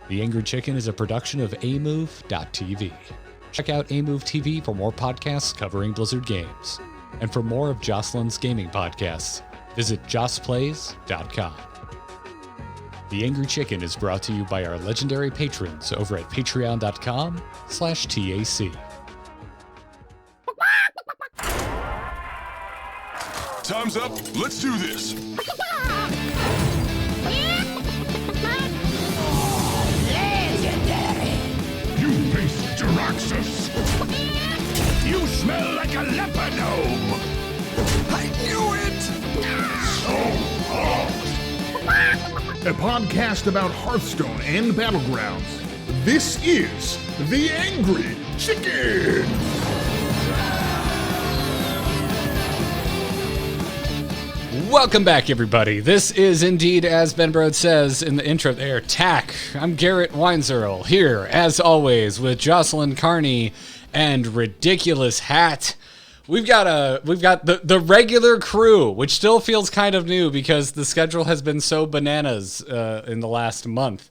The Angry Chicken is a production of amove.tv. Check out Amove TV for more podcasts covering Blizzard games. And for more of Jocelyn's gaming podcasts, visit jossplays.com. The Angry Chicken is brought to you by our legendary patrons over at patreon.com/TAC. Time's up. Let's do this. Legendary! You face Jaraxxus. You smell like a leper gnome. I knew it. So hot. A podcast about Hearthstone and Battlegrounds. This is The Angry Chicken. Welcome back, everybody. This is indeed, as Ben Brode says in the intro there, TAC. I'm Garrett Weinzierl, here, as always, with Jocelyn Carney and Ridiculous Hat. We've got the regular crew, which still feels kind of new because the schedule has been so bananas in the last month.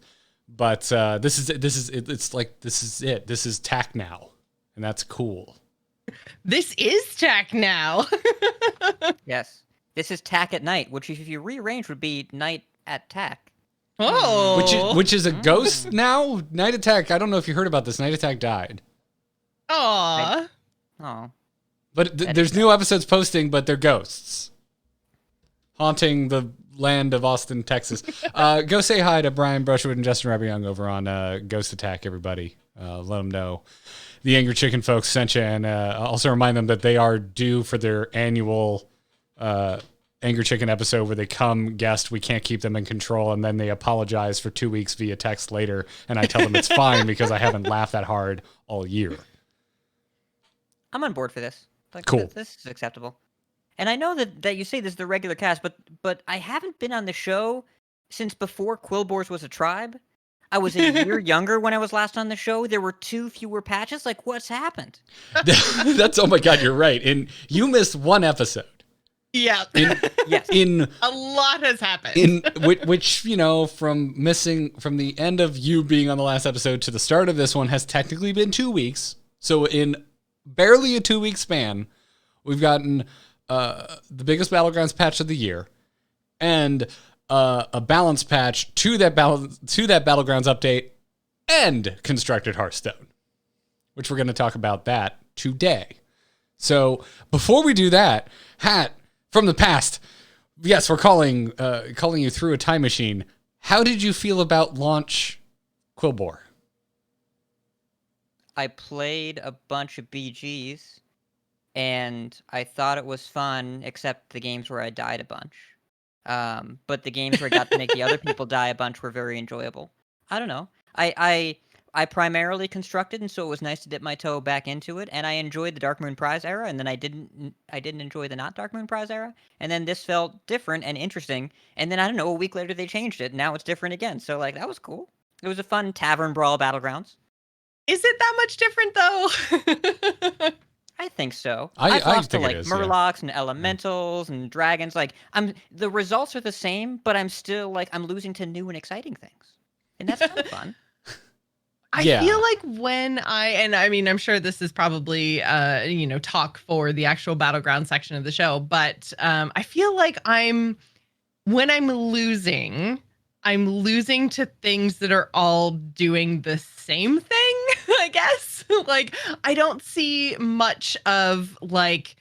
But this is it. This is TAC now, and that's cool. This is TAC now. Yes. This is TAC at night, which if you rearrange would be night at TAC. Oh. Which is a ghost now? Night Attack, I don't know if you heard about this. Night Attack died. Aww. Oh. But there's new episodes posting, but they're ghosts. Haunting the land of Austin, Texas. Go say hi to Brian Brushwood and Justin Rabiong over on Ghost Attack, everybody. Let them know the Angry Chicken folks sent you, and also remind them that they are due for their annual Angry Chicken episode where they come guest, we can't keep them in control, and then they apologize for 2 weeks via text later, and I tell them it's fine because I haven't laughed that hard all year. I'm on board for this. Cool. This is acceptable. And I know that you say this is the regular cast, but I haven't been on the show since before Quillboars was a tribe. I was a year younger when I was last on the show. There were 2 fewer patches. Like, what's happened? That's, oh my God, you're right. And you missed one episode. Yeah. Yes. A lot has happened. Which, you know, from the end of you being on the last episode to the start of this one has technically been 2 weeks. So in barely a 2-week span, we've gotten the biggest Battlegrounds patch of the year and a balance patch to that Battlegrounds update and constructed Hearthstone, which we're going to talk about that today. So before we do that, Hat, from the past, yes, we're calling you through a time machine. How did you feel about launch Quillboar? I played a bunch of BGs, and I thought it was fun, except the games where I died a bunch. But the games where I got to make the other people die a bunch were very enjoyable. I don't know. I primarily constructed, and so it was nice to dip my toe back into it. And I enjoyed the Dark Moon Prize era, and then I didn't enjoy the not Dark Moon Prize era. And then this felt different and interesting. And then I don't know, a week later they changed it. Now it's different again. So like that was cool. It was a fun tavern brawl Battlegrounds. Is it that much different though? I think so. I lost think to it like is, Murlocs and Elementals and Dragons. Like the results are the same, but I'm still like I'm losing to new and exciting things, and that's kind of fun. I feel like I'm sure this is probably, talk for the actual Battleground section of the show, but I feel like when I'm losing to things that are all doing the same thing, I guess. Like, I don't see much of, like,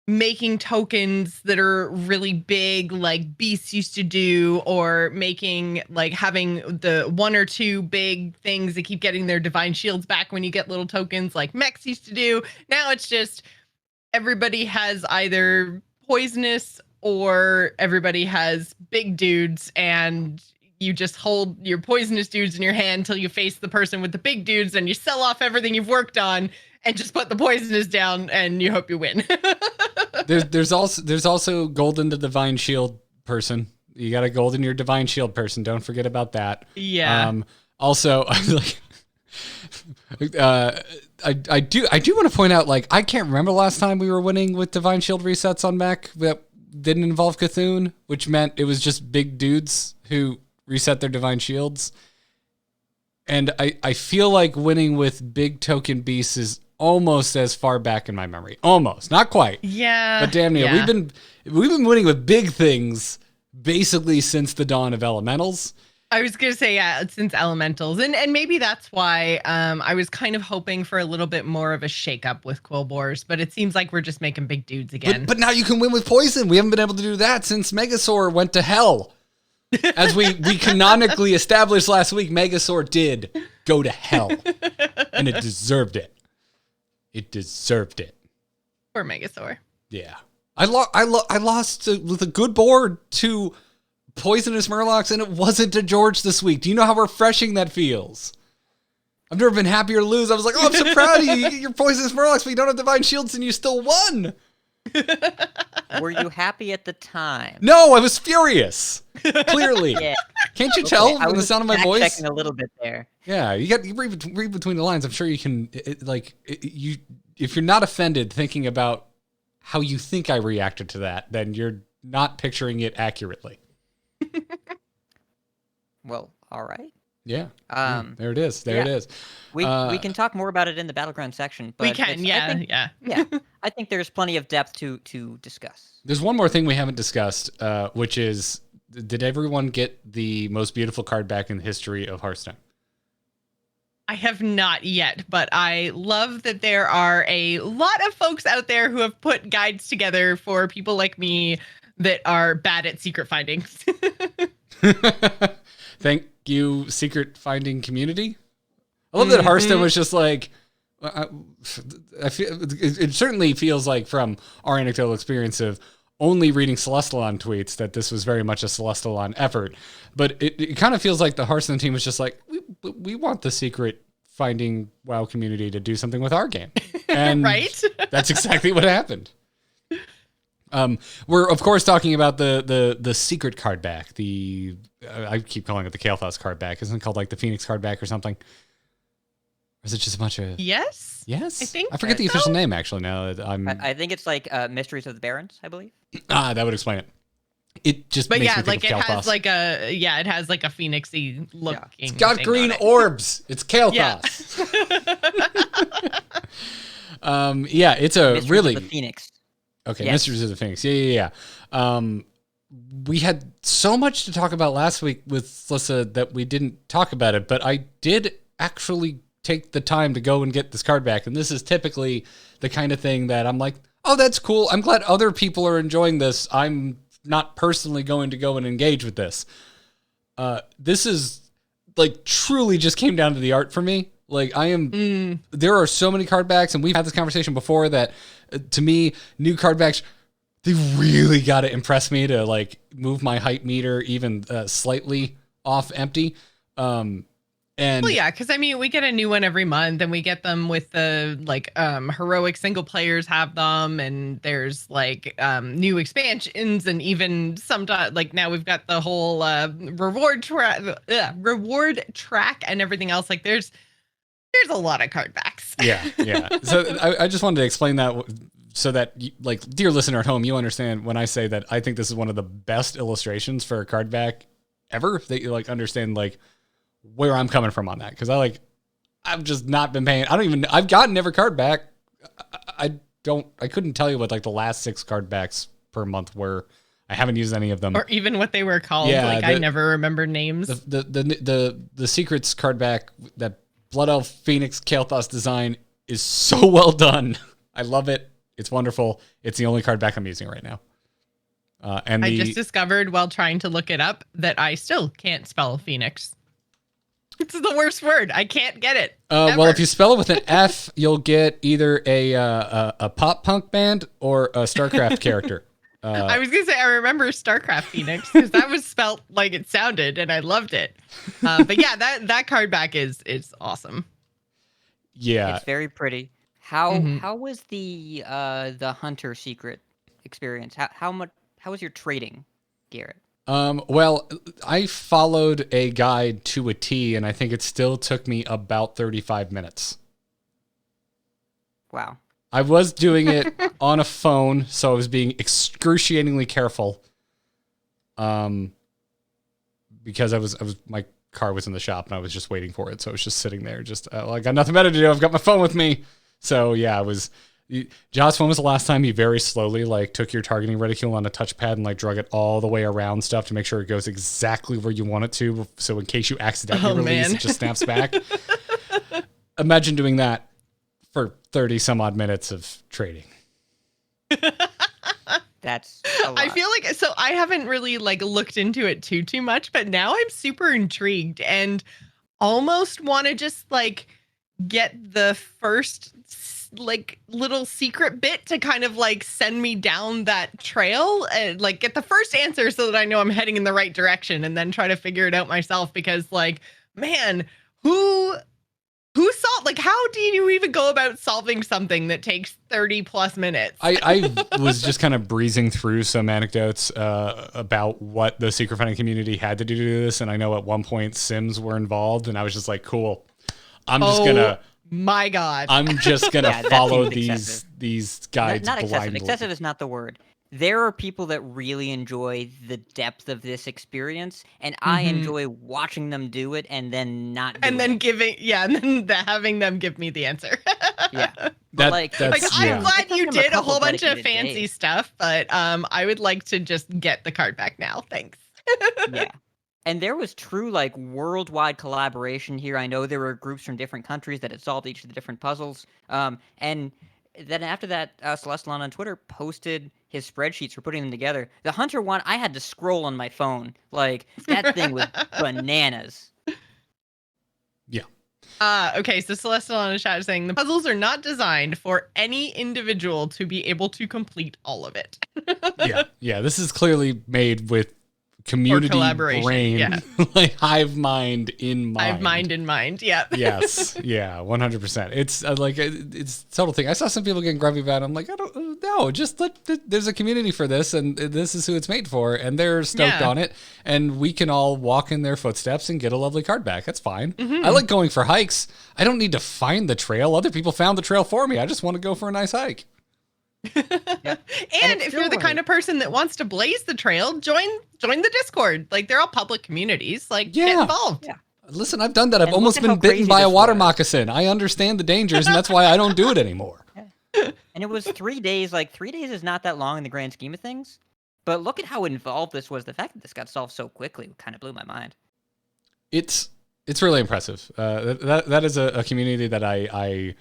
making tokens that are really big like Beasts used to do, or making like having the 1 or 2 big things that keep getting their divine shields back when you get little tokens like mechs used to do. Now it's just everybody has either poisonous or everybody has big dudes, and you just hold your poisonous dudes in your hand until you face the person with the big dudes, and you sell off everything you've worked on and just put the poisonous down and you hope you win. There's also gold in the divine shield person. You got a gold in your divine shield person. Don't forget about that. Yeah. Also, like, I do want to point out, like, I can't remember the last time we were winning with divine shield resets on mech that didn't involve Cthulhu, which meant it was just big dudes who reset their divine shields. And I feel like winning with big token beasts is almost as far back in my memory. Almost. Not quite. Yeah. But damn near. Yeah. We've been winning with big things basically since the dawn of elementals. I was gonna say, yeah, since elementals, and maybe that's why I was kind of hoping for a little bit more of a shakeup with Quillbores, but it seems like we're just making big dudes again. But now you can win with poison. We haven't been able to do that since Megasaur went to hell. As we canonically established last week, Megasaur did go to hell, and it deserved it. It deserved it. Poor Megasaur. Yeah, I lost with a good board to Poisonous Murlocs, and it wasn't to George this week. Do you know how refreshing that feels? I've never been happier to lose. I was like, oh, I'm so proud of you. You're Poisonous Murlocs, but you don't have Divine Shields, and you still won. Were you happy at the time? No, I was furious. Clearly. Yeah. Can't you tell I from the was sound of my voice? checking a little bit there. Yeah, you read between the lines. I'm sure you can. If you're not offended thinking about how you think I reacted to that, then you're not picturing it accurately. Well, all right. Yeah. There it is. There it is. We can talk more about it in the battleground section. But We can, yeah. I think there's plenty of depth to discuss. There's one more thing we haven't discussed, which is, did everyone get the most beautiful card back in the history of Hearthstone? I have not yet, but I love that there are a lot of folks out there who have put guides together for people like me that are bad at secret findings. Thank you, secret finding community. I love that Hearthstone was just like, I feel it certainly feels like from our anecdotal experience of only reading Celestalon tweets that this was very much a Celestalon effort. But it kind of feels like the Hearthstone team was just like, we want the secret finding WoW community to do something with our game. And right? That's exactly what happened. We're of course talking about the secret card back. I keep calling it the Kael'thas card back. Isn't it called like the Phoenix card back or something? Or is it just a bunch of Yes? Yes? I think I forget the official name actually now that I'm I think it's like Mysteries of the Barrens, I believe. that would explain it. It just But makes yeah, me think like of it Kael'thas. has like a phoenixy looking. It's got thing green on it. orbs. It's Kael'thas. Yeah, it's a Mysteries really of the Phoenix. okay. Yes. Mysteries of the Phoenix. Yeah. We had so much to talk about last week with Slissa that we didn't talk about it, but I did actually take the time to go and get this card back, and this is typically the kind of thing that I'm like, oh, that's cool. I'm glad other people are enjoying this. I'm not personally going to go and engage with this. This is like truly just came down to the art for me. Like there are so many card backs, and we've had this conversation before that to me, new card backs, they really got to impress me to like move my hype meter even slightly off empty. And well, yeah, because I mean, we get a new one every month, and we get them with the like heroic single players have them, and there's like new expansions, and even sometimes like now we've got the whole reward track and everything else. Like there's a lot of card backs. Yeah. So I just wanted to explain that so that, like, dear listener at home, you understand when I say that I think this is one of the best illustrations for a card back ever. That you like understand like where I'm coming from on that, because I've just not been paying. I've gotten every card back. I couldn't tell you what like the last 6 card backs per month were. I haven't used any of them, Or even what they were called. Yeah, like I never remember names. The secrets card back, that Blood Elf Phoenix Kael'thas design is so well done. I love it. It's wonderful. It's the only card back I'm using right now. And I just discovered while trying to look it up that I still can't spell Phoenix. It's the worst word. I can't get it. well, if you spell it with an F, you'll get either a pop punk band or a StarCraft character. I was gonna say I remember StarCraft Phoenix because that was spelt like it sounded, and I loved it. But yeah, that card back is awesome. Yeah, It's very pretty. How was the hunter secret experience? How was your trading, Garrett? well, I followed a guide to a T, and I think it still took me about 35 minutes. Wow. I was doing it on a phone, so I was being excruciatingly careful. Because my car was in the shop and I was just waiting for it. So I was just sitting there, just I got nothing better to do. I've got my phone with me. So yeah, Josh, when was the last time you very slowly like took your targeting reticule on a touchpad and like drug it all the way around stuff to make sure it goes exactly where you want it to? So in case you accidentally release, it just snaps back. Imagine doing that for 30 some odd minutes of trading. That's a lot. I feel like, so I haven't really like looked into it too much, but now I'm super intrigued and almost want to just like get the first like little secret bit to kind of like send me down that trail and like get the first answer so that I know I'm heading in the right direction, and then try to figure it out myself, because like, man, who solved, like, how do you even go about solving something that takes 30 plus minutes? I was just kind of breezing through some anecdotes about what the secret finding community had to do this. And I know at one point Sims were involved, and I was just like, cool, my God. I'm just going to follow excessive. these guides not blindly. excessive. Excessive is not the word. There are people that really enjoy the depth of this experience, and I enjoy watching them do it and then not doing and then having them give me the answer. Yeah. I'm glad you did a whole bunch of fancy stuff, but I would like to just get the card back now. Thanks. Yeah. And there was true like worldwide collaboration here. I know there were groups from different countries that had solved each of the different puzzles. And then after that, Celestalon on Twitter posted his spreadsheets for putting them together. The Hunter one, I had to scroll on my phone. Like, that thing was bananas. Yeah. Okay, so Celestalon in the chat is saying the puzzles are not designed for any individual to be able to complete all of it. Yeah. This is clearly made with community brain, like hive mind in mind. Hive mind in mind, yeah. Yes, yeah, 100%. It's it's a subtle thing. I saw some people getting grumpy about it. I'm like, I don't know, just there's a community for this, and this is who it's made for, and they're stoked on it, and we can all walk in their footsteps and get a lovely card back. That's fine. I like going for hikes. I don't need to find the trail. Other people found the trail for me. I just want to go for a nice hike. And if you're the kind of person that wants to blaze the trail, join the Discord. Like, they're all public communities. Like, get involved. Yeah. Listen, I've done that. I've almost been bitten by a water moccasin. I understand the dangers, and that's why I don't do it anymore. Yeah. And it was 3 days. Like, 3 days is not that long in the grand scheme of things. But look at how involved this was. The fact that this got solved so quickly kind of blew my mind. It's really impressive. That is a community that I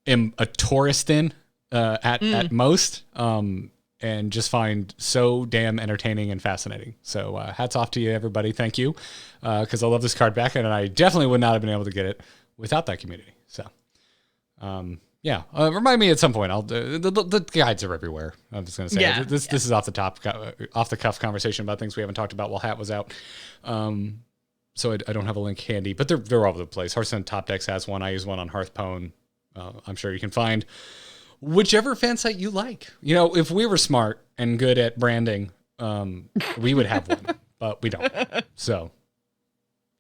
am a tourist in. At most, and just find so damn entertaining and fascinating. So hats off to you, everybody. Thank you, because I love this card back, and I definitely would not have been able to get it without that community. So, remind me at some point. The guides are everywhere. I'm just gonna say this is off the cuff conversation about things we haven't talked about while Hat was out. So I don't have a link handy, but they're all over the place. Hearthstone Top Decks has one. I use one on Hearthpwn. I'm sure you can find whichever fan site you like. You know, if we were smart and good at branding, we would have one, but we don't. So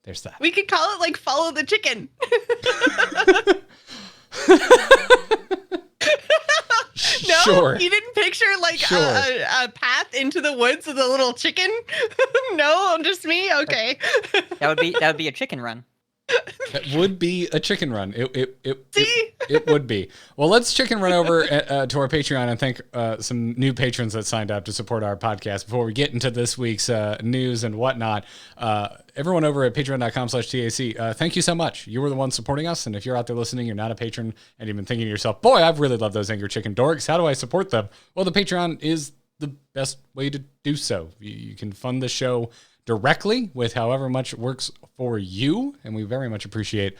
there's that. We could call it like Follow the Chicken. No, sure. You didn't picture like a path into the woods with a little chicken? No, just me? Okay. That would be a chicken run. That would be a chicken run. It would be. Well, let's chicken run over to our Patreon and thank some new patrons that signed up to support our podcast before we get into this week's news and whatnot. Everyone over at patreon.com/TAC, thank you so much. You were the ones supporting us. And if you're out there listening, you're not a patron, and you've been thinking to yourself, boy, I've really loved those Angry Chicken Dorks. How do I support them? Well, the Patreon is the best way to do so. You can fund the show directly with however much works for you, and we very much appreciate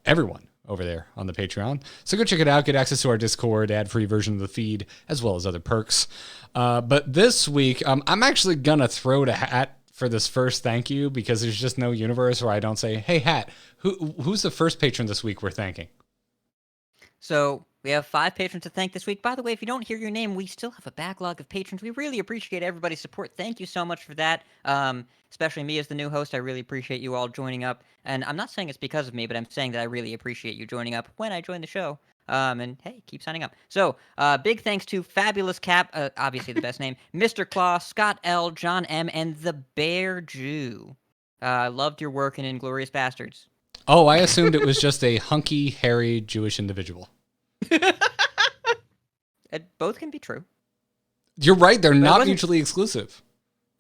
everyone over there on the Patreon. So go check it out, get access to our Discord, ad-free version of the feed, as well as other perks. But this week, I'm actually gonna throw to Hat for this first thank you, because there's just no universe where I don't say, hey Hat, who's the first patron this week we're thanking? So we have 5 patrons to thank this week. By the way, if you don't hear your name, we still have a backlog of patrons. We really appreciate everybody's support. Thank you so much for that. Especially me as the new host. I really appreciate you all joining up. And I'm not saying it's because of me, but I'm saying that I really appreciate you joining up when I join the show. And hey, keep signing up. So big thanks to Fabulous Cap, obviously the best name, Mr. Claw, Scott L, John M, and the Bear Jew. Loved your work in Inglourious Bastards. Oh, I assumed it was just a hunky, hairy Jewish individual. Both can be true. You're right. They're not mutually exclusive.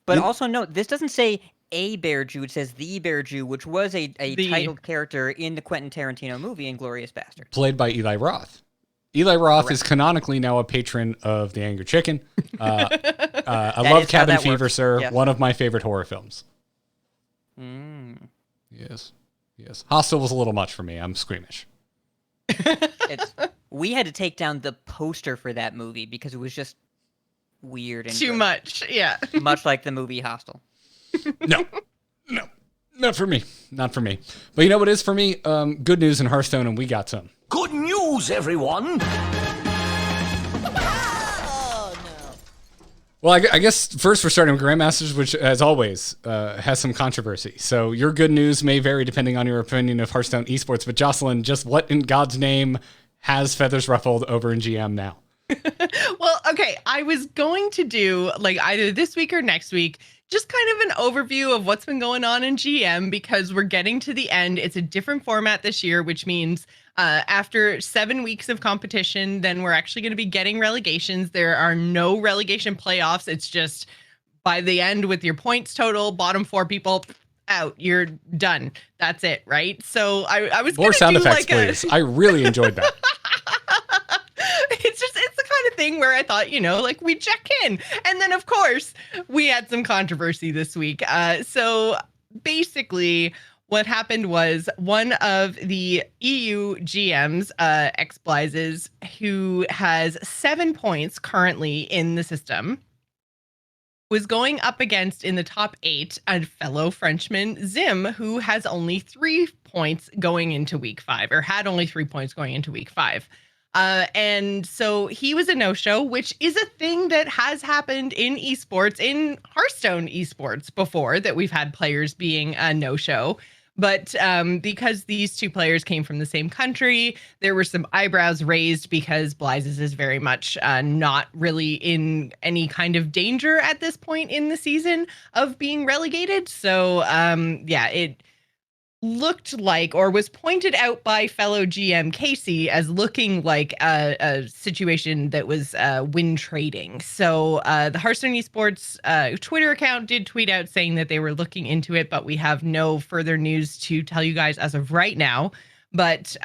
But also note, this doesn't say a bear Jew. It says the bear Jew, which was a titled character in the Quentin Tarantino movie, Inglourious Bastards. Played by Eli Roth. Eli Roth is canonically now a patron of The Angry Chicken. I love Cabin Fever, sir. Yes. One of my favorite horror films. Yes. Hostel was a little much for me. I'm squeamish. We had to take down the poster for that movie because it was just weird and too much. Yeah. Much like the movie Hostel. No, not for me. Not for me. But you know what is for me? Good news in Hearthstone, and we got some. Good news, everyone! Well, I guess first we're starting with Grandmasters, which, as always, has some controversy. So your good news may vary depending on your opinion of Hearthstone esports. But Jocelyn, just what in God's name has feathers ruffled over in GM now? Well, okay, I was going to do like either this week or next week, just kind of an overview of what's been going on in GM because we're getting to the end. It's a different format this year, which means after 7 weeks of competition, then we're actually going to be getting relegations. There are no relegation playoffs. It's just by the end with your points total, bottom 4 people out. You're done. That's it, right? So I was more sound effects, please. I really enjoyed that. It's the kind of thing where I thought, like we check in. And then, of course, we had some controversy this week. So basically, what happened was one of the EU GMs, X-Blizes, who has 7 points currently in the system, was going up against in the top 8 a fellow Frenchman, Zim, who has only 3 points going into week 5, or had only 3 points going into week 5. And so he was a no-show, which is a thing that has happened in esports, in Hearthstone esports before, that we've had players being a no-show. But because these 2 players came from the same country, there were some eyebrows raised because Blizes is very much not really in any kind of danger at this point in the season of being relegated. So, it looked like, or was pointed out by fellow GM Casey as looking like a situation that was win trading. So the Hearthstone Esports Twitter account did tweet out saying that they were looking into it, but we have no further news to tell you guys as of right now. But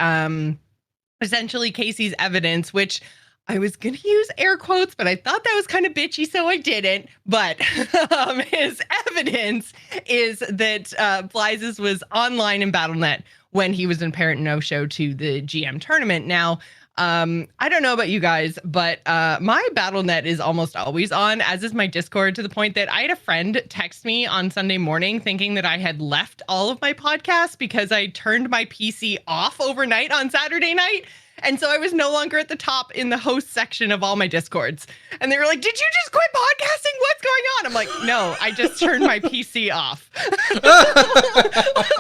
essentially Casey's evidence, which I was going to use air quotes, but I thought that was kind of bitchy, so I didn't. But his evidence is that Blizes was online in Battle.net when he was in Parent No-Show to the GM tournament. Now, I don't know about you guys, but my Battle.net is almost always on, as is my Discord, to the point that I had a friend text me on Sunday morning thinking that I had left all of my podcasts because I turned my PC off overnight on Saturday night. And so I was no longer at the top in the host section of all my Discords. And they were like, did you just quit podcasting? What's going on? I'm like, no, I just turned my PC off.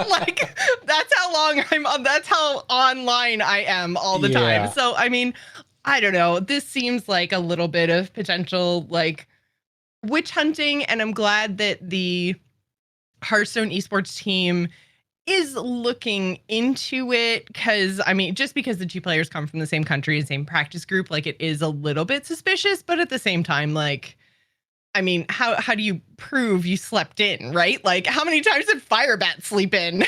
Like, that's how long I'm on. That's how online I am all the time. So, I mean, I don't know. This seems like a little bit of potential, like, witch hunting. And I'm glad that the Hearthstone esports team is looking into it, because I mean, just because the 2 players come from the same country and same practice group, like, it is a little bit suspicious, but at the same time, like, I mean, how do you prove you slept in, right? Like, how many times did Firebat sleep in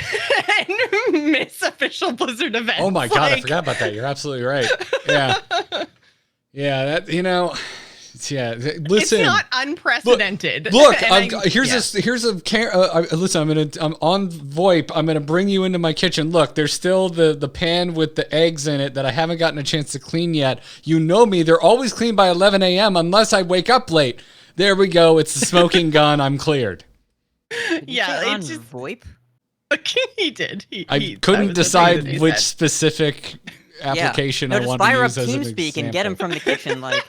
and miss official Blizzard events? Oh my God, I forgot about that. You're absolutely right. Yeah. Yeah, that, yeah, listen. It's not unprecedented. Look, listen. I'm on VoIP. I'm gonna bring you into my kitchen. Look, there's still the pan with the eggs in it that I haven't gotten a chance to clean yet. You know me; they're always clean by 11 a.m. unless I wake up late. There we go. It's the smoking gun. I'm cleared. It's just VoIP. He did. I couldn't decide which specific application I wanted to use as an TeamSpeak and get him from the kitchen, like.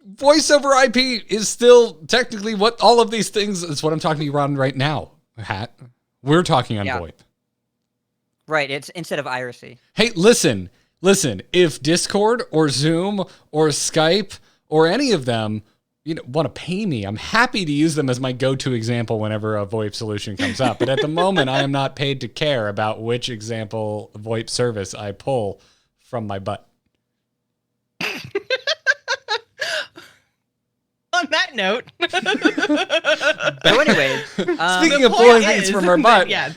Voice over IP is still technically what all of these things is what I'm talking to you on right now, Hat. We're talking on VoIP. Right, it's instead of IRC. Hey, listen. If Discord or Zoom or Skype or any of them want to pay me, I'm happy to use them as my go-to example whenever a VoIP solution comes up. But at the moment, I am not paid to care about which example VoIP service I pull from my butt. On that note. So anyways, speaking of pulling things from our butt. Yeah,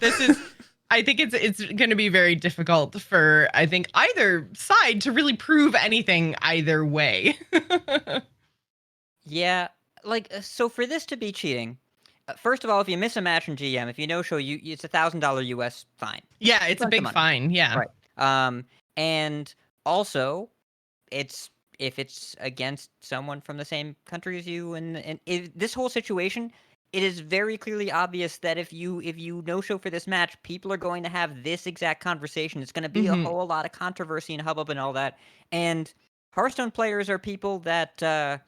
I think it's going to be very difficult for, I think, either side to really prove anything either way. Yeah, so for this to be cheating, first of all, if you miss a match in GM, if you no-show, it's $1,000 US fine. Yeah, it's a big fine. Yeah. Right. And also, if it's against someone from the same country as you, and this whole situation, it is very clearly obvious that if you no-show for this match, people are going to have this exact conversation. It's going to be a whole lot of controversy and hubbub and all that. And Hearthstone players are people that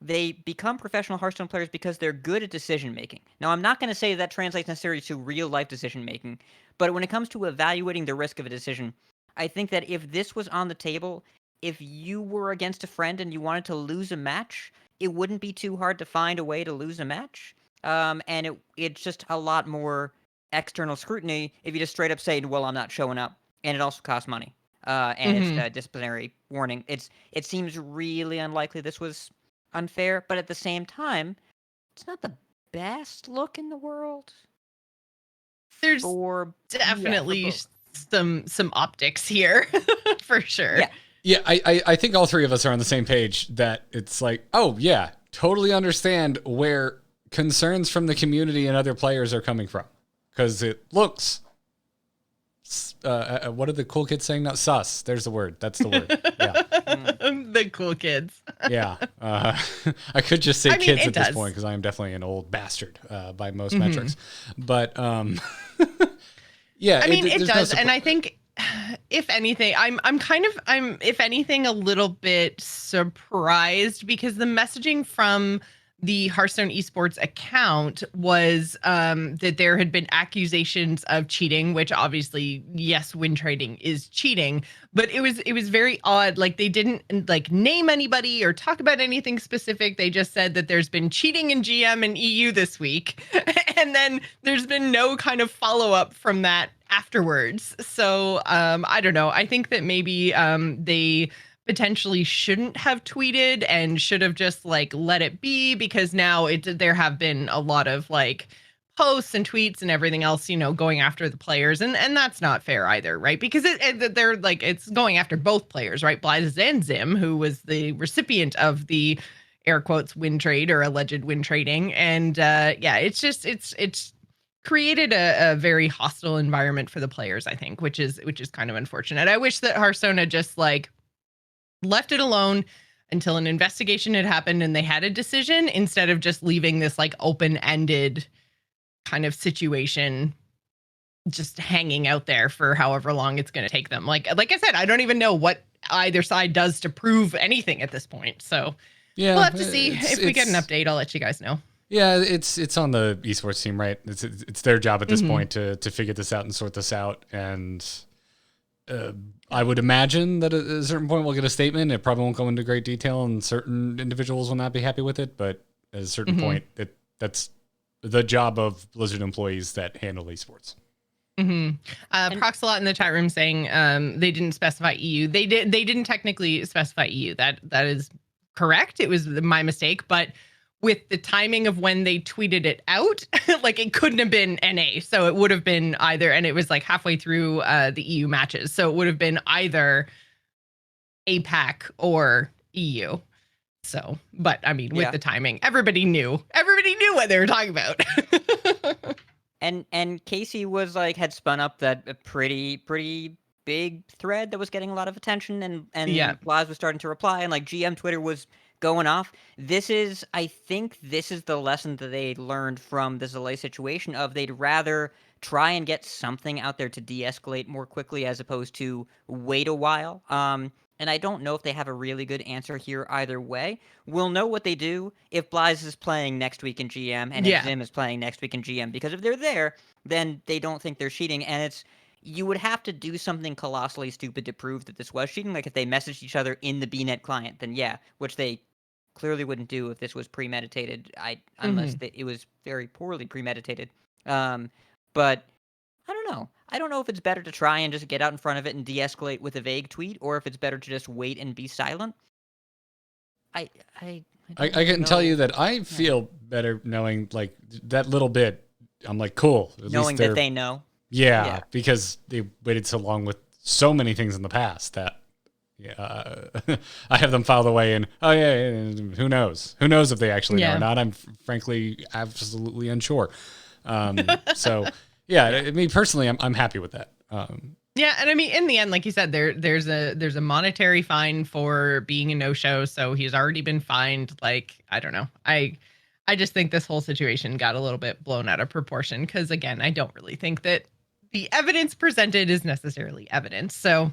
they become professional Hearthstone players because they're good at decision making. Now, I'm not going to say that translates necessarily to real life decision making, but when it comes to evaluating the risk of a decision, I think that if this was on the table, if you were against a friend and you wanted to lose a match, it wouldn't be too hard to find a way to lose a match. And it's just a lot more external scrutiny if you just straight up say, well, I'm not showing up. And it also costs money. And it's a disciplinary warning. It seems really unlikely this was unfair, but at the same time, it's not the best look in the world. There's definitely some optics here for sure. Yeah, I think all three of us are on the same page that it's like, oh yeah, totally understand where concerns from the community and other players are coming from, because it looks what are the cool kids saying now? Sus. There's the word. That's the word. Yeah. The cool kids. Yeah. I could just say kids at this point because I am definitely an old bastard by most metrics. But yeah. I mean, it does. And I think if anything, I'm if anything, a little bit surprised because the messaging from the Hearthstone esports account was that there had been accusations of cheating, which obviously, yes, win trading is cheating, but it was very odd. Like they didn't name anybody or talk about anything specific. They just said that there's been cheating in GM and EU this week. And then there's been no kind of follow up from that afterwards. So I don't know. I think that maybe they potentially shouldn't have tweeted and should have just let it be, because now there have been a lot of posts and tweets and everything else, going after the players, and that's not fair either, right? Because they're it's going after both players, right? Blythe and Zim, who was the recipient of the air quotes win trade or alleged win trading, and it's created a very hostile environment for the players, I think, which is kind of unfortunate. I wish that Hearthstone had just left it alone until an investigation had happened and they had a decision, instead of just leaving this open-ended kind of situation just hanging out there for however long it's going to take them. Like I said, I don't even know what either side does to prove anything at this point. So yeah, we'll have to see. If we get an update, I'll let you guys know. Yeah, it's on the esports team, right? It's their job at this point to figure this out and sort this out. And I would imagine that at a certain point we'll get a statement. It probably won't go into great detail, and certain individuals will not be happy with it. But at a certain point, that's the job of Blizzard employees that handle esports. Proxalot in the chat room saying they didn't specify EU. They didn't technically specify EU. That is correct. It was my mistake, but with the timing of when they tweeted it out, it couldn't have been NA. So it would have been either, and it was halfway through the EU matches. So it would have been either APAC or EU. So, but I mean, with the timing, everybody knew what they were talking about. And Casey was had spun up that pretty big thread that was getting a lot of attention, and Blas was starting to reply, and GM Twitter was going off. I think this is the lesson that they learned from the Zalay situation of they'd rather try and get something out there to de-escalate more quickly as opposed to wait a while. And I don't know if they have a really good answer here either way. We'll know what they do if Blythe is playing next week in GM and if Zim is playing next week in GM, because if they're there, then they don't think they're cheating, and you would have to do something colossally stupid to prove that this was cheating. If they messaged each other in the BNet client, then which they clearly wouldn't do if this was premeditated. Unless it was very poorly premeditated. But I don't know. I don't know if it's better to try and just get out in front of it and de-escalate with a vague tweet, or if it's better to just wait and be silent. I can tell you that I feel better knowing like that little bit. I'm like, cool. At knowing least that they know. Yeah, because they waited so long with so many things in the past that I have them filed away, and who knows? Who knows if they actually know or not? I'm frankly absolutely unsure. So yeah, I mean, personally, I'm happy with that. Yeah, and I mean, in the end, like you said, there's a monetary fine for being a no-show, so he's already been fined. Like, I don't know, I just think this whole situation got a little bit blown out of proportion because, again, I don't really think that the evidence presented is necessarily evidence. So,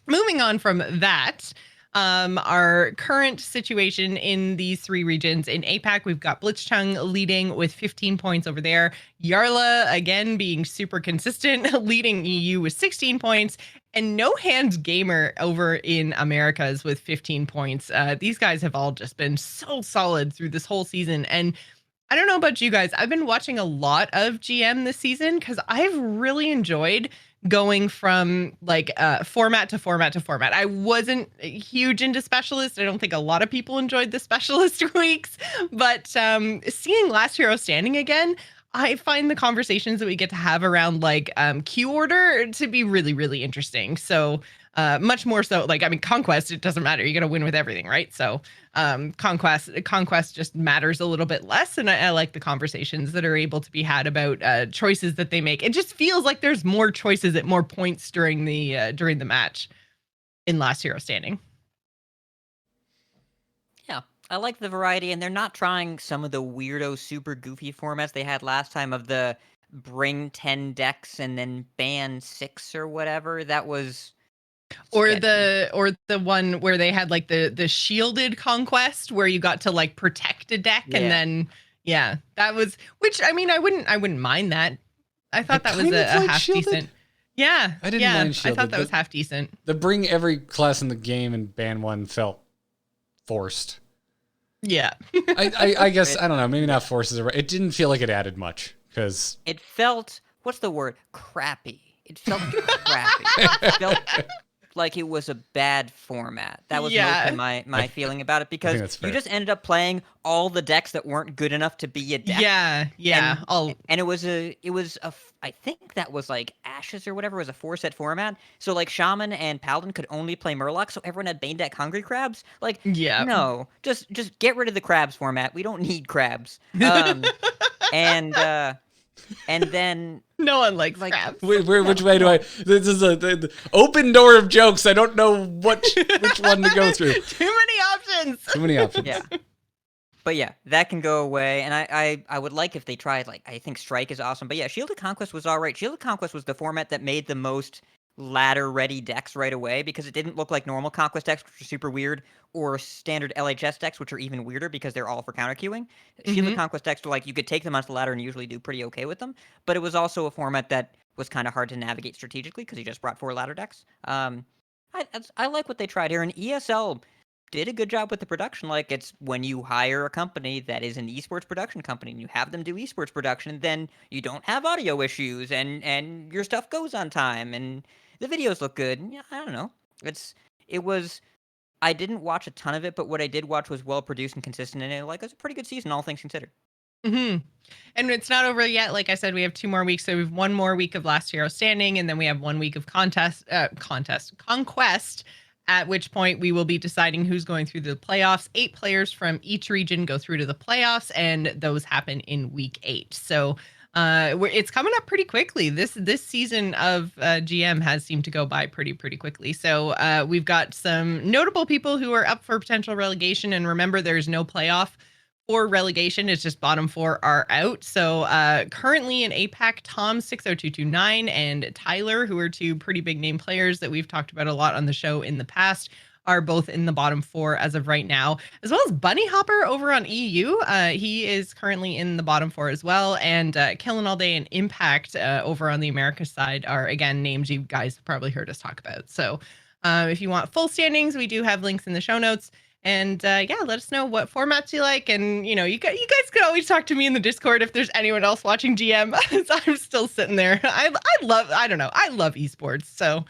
moving on from that. Our current situation in these three regions in APAC, we've got Blitzchung leading with 15 points over there. Yarla, again, being super consistent, leading EU with 16 points. And No Hands Gamer over in Americas with 15 points. These guys have all just been so solid through this whole season. And I don't know about you guys. I've been watching a lot of GM this season because I've really enjoyed going from like format to format to format. I wasn't huge into specialist. I don't think a lot of people enjoyed the specialist weeks, but seeing Last Hero Standing again, I find the conversations that we get to have around like queue order to be really, really interesting. So much more so, like, I mean, Conquest, it doesn't matter. You got to win with everything, right? So Conquest just matters a little bit less. And I like the conversations that are able to be had about choices that they make. It just feels like there's more choices at more points during the match in Last Hero Standing. Yeah, I like the variety, and they're not trying some of the weirdo, super goofy formats they had last time of the bring 10 decks and then ban 6 or whatever. That was... Or the one where they had like the shielded conquest where you got to like protect a deck and then that was, which I mean I wouldn't mind that. I thought that was a half shielded? Decent. Yeah. I didn't mind shielded. I thought that was half decent. The bring every class in the game and ban one felt forced. Yeah. I guess I don't know, maybe not forced is right. It didn't feel like it added much because it felt, what's the word? Crappy. It felt crappy. It felt like it was a bad format. That was mostly my feeling about it, because you just ended up playing all the decks that weren't good enough to be a deck. Yeah. And it was I think that was like Ashes or whatever was a 4-set format. So like Shaman and Paladin could only play Murloc, so everyone had Bane deck Hungry Crabs. Like, no, just get rid of the Crabs format. We don't need Crabs. And then no one likes crabs. Which way do I? This is the open door of jokes. I don't know which one to go through. Too many options. Yeah. But yeah, that can go away. And I would like if they tried, like, I think Strike is awesome. But yeah, Shielded Conquest was all right. Shielded Conquest was the format that made the most ladder-ready decks right away, because it didn't look like normal Conquest decks, which are super weird, or standard LHS decks, which are even weirder because they're all for counter queuing. Shielded Conquest decks were like, you could take them onto the ladder and usually do pretty okay with them, but it was also a format that was kind of hard to navigate strategically because you just brought 4 ladder decks. I like what they tried here, and ESL did a good job with the production. Like, it's when you hire a company that is an esports production company and you have them do esports production, then you don't have audio issues and your stuff goes on time and the videos look good. Yeah, I don't know. I didn't watch a ton of it, but what I did watch was well produced and consistent, and it was a pretty good season, all things considered. And it's not over yet. Like I said, we have 2 more weeks. So we have 1 more week of Last Hero Standing, and then we have 1 week of Conquest, at which point we will be deciding who's going through the playoffs. 8 players from each region go through to the playoffs, and those happen in week 8. So it's coming up pretty quickly. This season of GM has seemed to go by pretty quickly. So we've got some notable people who are up for potential relegation. And remember, there's no playoff for relegation. It's just bottom 4 are out. So currently in APAC, Tom 60229 and Tyler, who are 2 pretty big name players that we've talked about a lot on the show in the past, are both in the bottom 4 as of right now, as well as Bunny Hopper over on EU. He is currently in the bottom 4 as well. And Killing All Day and Impact over on the America side are, again, names you guys have probably heard us talk about. So if you want full standings, we do have links in the show notes. And yeah, let us know what formats you like. And, you guys can always talk to me in the Discord if there's anyone else watching GM. I'm still sitting there. I love esports. So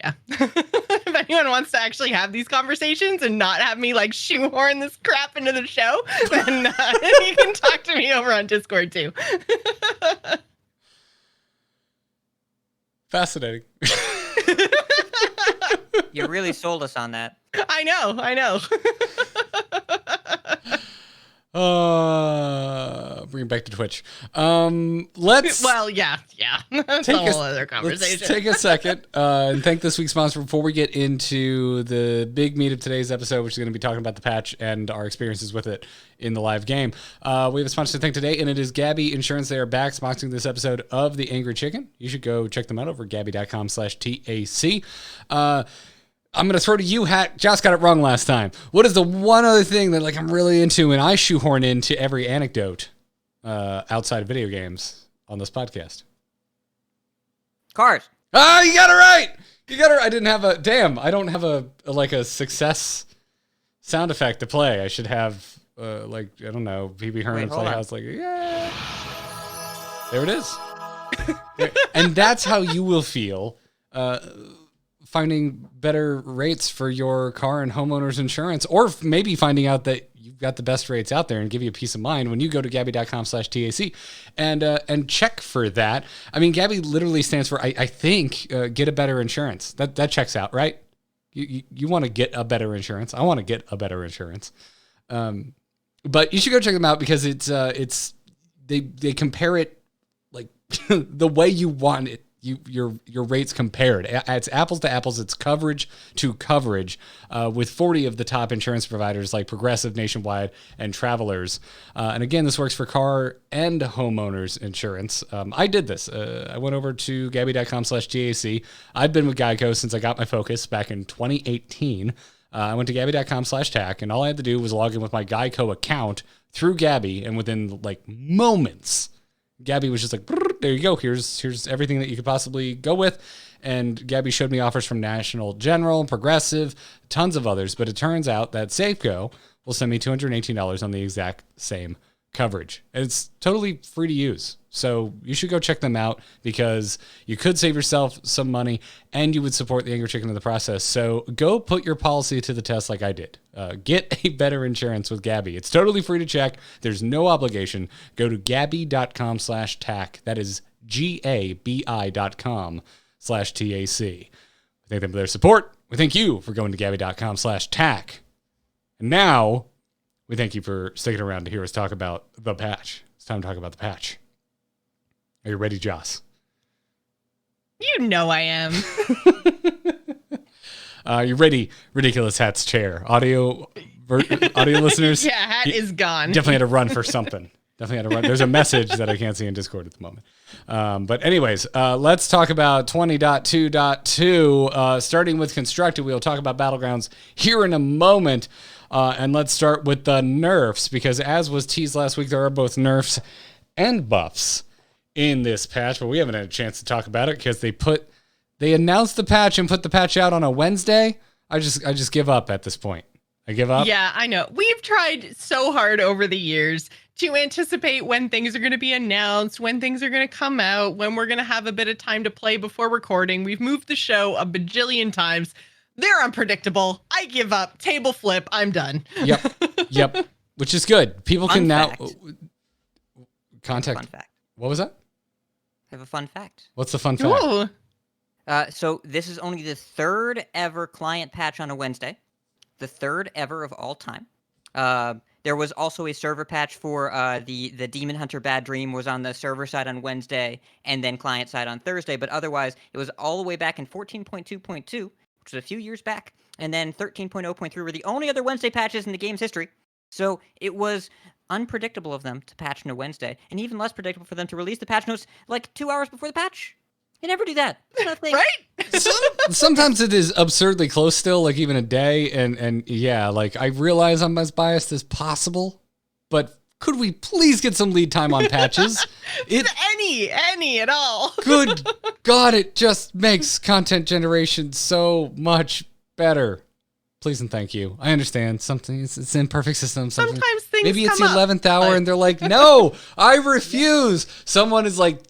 yeah, if anyone wants to actually have these conversations and not have me like shoehorn this crap into the show, then you can talk to me over on Discord too. Fascinating. You really sold us on that. I know. Bring it back to Twitch. Let's. Well, yeah. That's a whole other conversation. Let's take a second and thank this week's sponsor before we get into the big meat of today's episode, which is going to be talking about the patch and our experiences with it in the live game. We have a sponsor to thank today, and it is Gabi Insurance. They are back sponsoring this episode of The Angry Chicken. You should go check them out over at gabi.com/TAC. I'm going to throw to you, Hat. Josh got it wrong last time. What is the one other thing that I'm really into and I shoehorn into every anecdote outside of video games on this podcast? Cars. Ah, you got it right. I didn't have I don't have a success sound effect to play. I should have I don't know, PB Herman Playhouse, yeah. There it is. And that's how you will feel finding better rates for your car and homeowners insurance, or maybe finding out that you've got the best rates out there and give you peace of mind when you go to gabi.com/TAC and check for that. I mean, Gabi literally stands for, I think, get a better insurance. That checks out, right? You want to get a better insurance. I want to get a better insurance. But you should go check them out because they compare it like the way you want it. Your rates compared. It's apples to apples. It's coverage to coverage with 40 of the top insurance providers like Progressive, Nationwide, and Travelers. And again, this works for car and homeowners insurance. I did this. I went over to gabi.com/TAC. I've been with Geico since I got my Focus back in 2018. I went to gabi.com/TAC, and all I had to do was log in with my Geico account through Gabi, and within moments, Gabi was just like, there you go. Here's everything that you could possibly go with. And Gabi showed me offers from National General, Progressive, tons of others. But it turns out that Safeco will send me $218 on the exact same coverage. And it's totally free to use. So you should go check them out because you could save yourself some money and you would support the Angry Chicken in the process. So go put your policy to the test like I did. Get a better insurance with Gabi. It's totally free to check. There's no obligation. Go to gabi.com/TAC. That is GABI.com/TAC. We thank them for their support. We thank you for going to gabi.com/TAC. And now we thank you for sticking around to hear us talk about the patch. It's time to talk about the patch. Are you ready, Joss? You know I am. You ready, Ridiculous Hat's chair? Audio listeners? Yeah, Hat is gone. Definitely had to run for something. There's a message that I can't see in Discord at the moment. But anyways, let's talk about 20.2.2. Starting with Constructed, we'll talk about Battlegrounds here in a moment. And let's start with the nerfs, because as was teased last week, there are both nerfs and buffs in this patch, but we haven't had a chance to talk about it because they announced the patch and put the patch out on a Wednesday. I just give up at this point. I give up. Yeah, I know. We've tried so hard over the years to anticipate when things are going to be announced, when things are going to come out, when we're going to have a bit of time to play before recording. We've moved the show a bajillion times. They're unpredictable. I give up. Table flip. I'm done. Yep. Which is good. People can now contact. Fun fact. What was that? I have a fun fact. What's the fun fact? Ooh. So this is only the third ever client patch on a Wednesday. The third ever of all time. There was also a server patch for the Demon Hunter Bad Dream was on the server side on Wednesday and then client side on Thursday. But otherwise, it was all the way back in 14.2.2, which was a few years back. And then 13.0.3 were the only other Wednesday patches in the game's history. So it was unpredictable of them to patch on a Wednesday, and even less predictable for them to release the patch notes like 2 hours before the patch. They never do that. Right? Sometimes it is absurdly close still, like even a day, and yeah, like I realize I'm as biased as possible, but could we please get some lead time on patches? Any at all. Good God, it just makes content generation so much better. Please and thank you. I understand something. It's an imperfect system. Sometimes things maybe it's come the up, 11th hour and they're like, no, I refuse. Someone is like,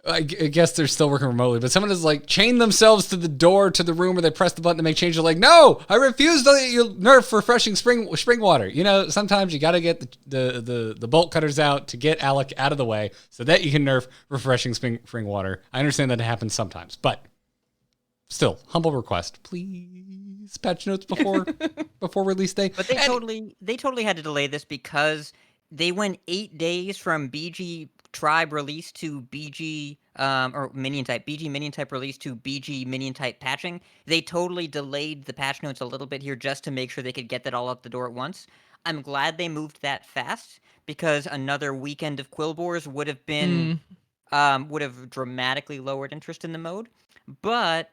I guess they're still working remotely, but someone is like chained themselves to the door to the room where they press the button to make changes. They're like, no, I refuse to let you nerf refreshing spring water. You know, sometimes you got to get the bolt cutters out to get Alec out of the way so that you can nerf refreshing spring water. I understand that it happens sometimes, but still, humble request, please patch notes before release day. But they totally had to delay this because they went 8 days from BG Tribe release to BG or minion type release to BG minion type patching. They totally delayed the patch notes a little bit here just to make sure they could get that all out the door at once. I'm glad they moved that fast because another weekend of Quillbores would have been would have dramatically lowered interest in the mode. But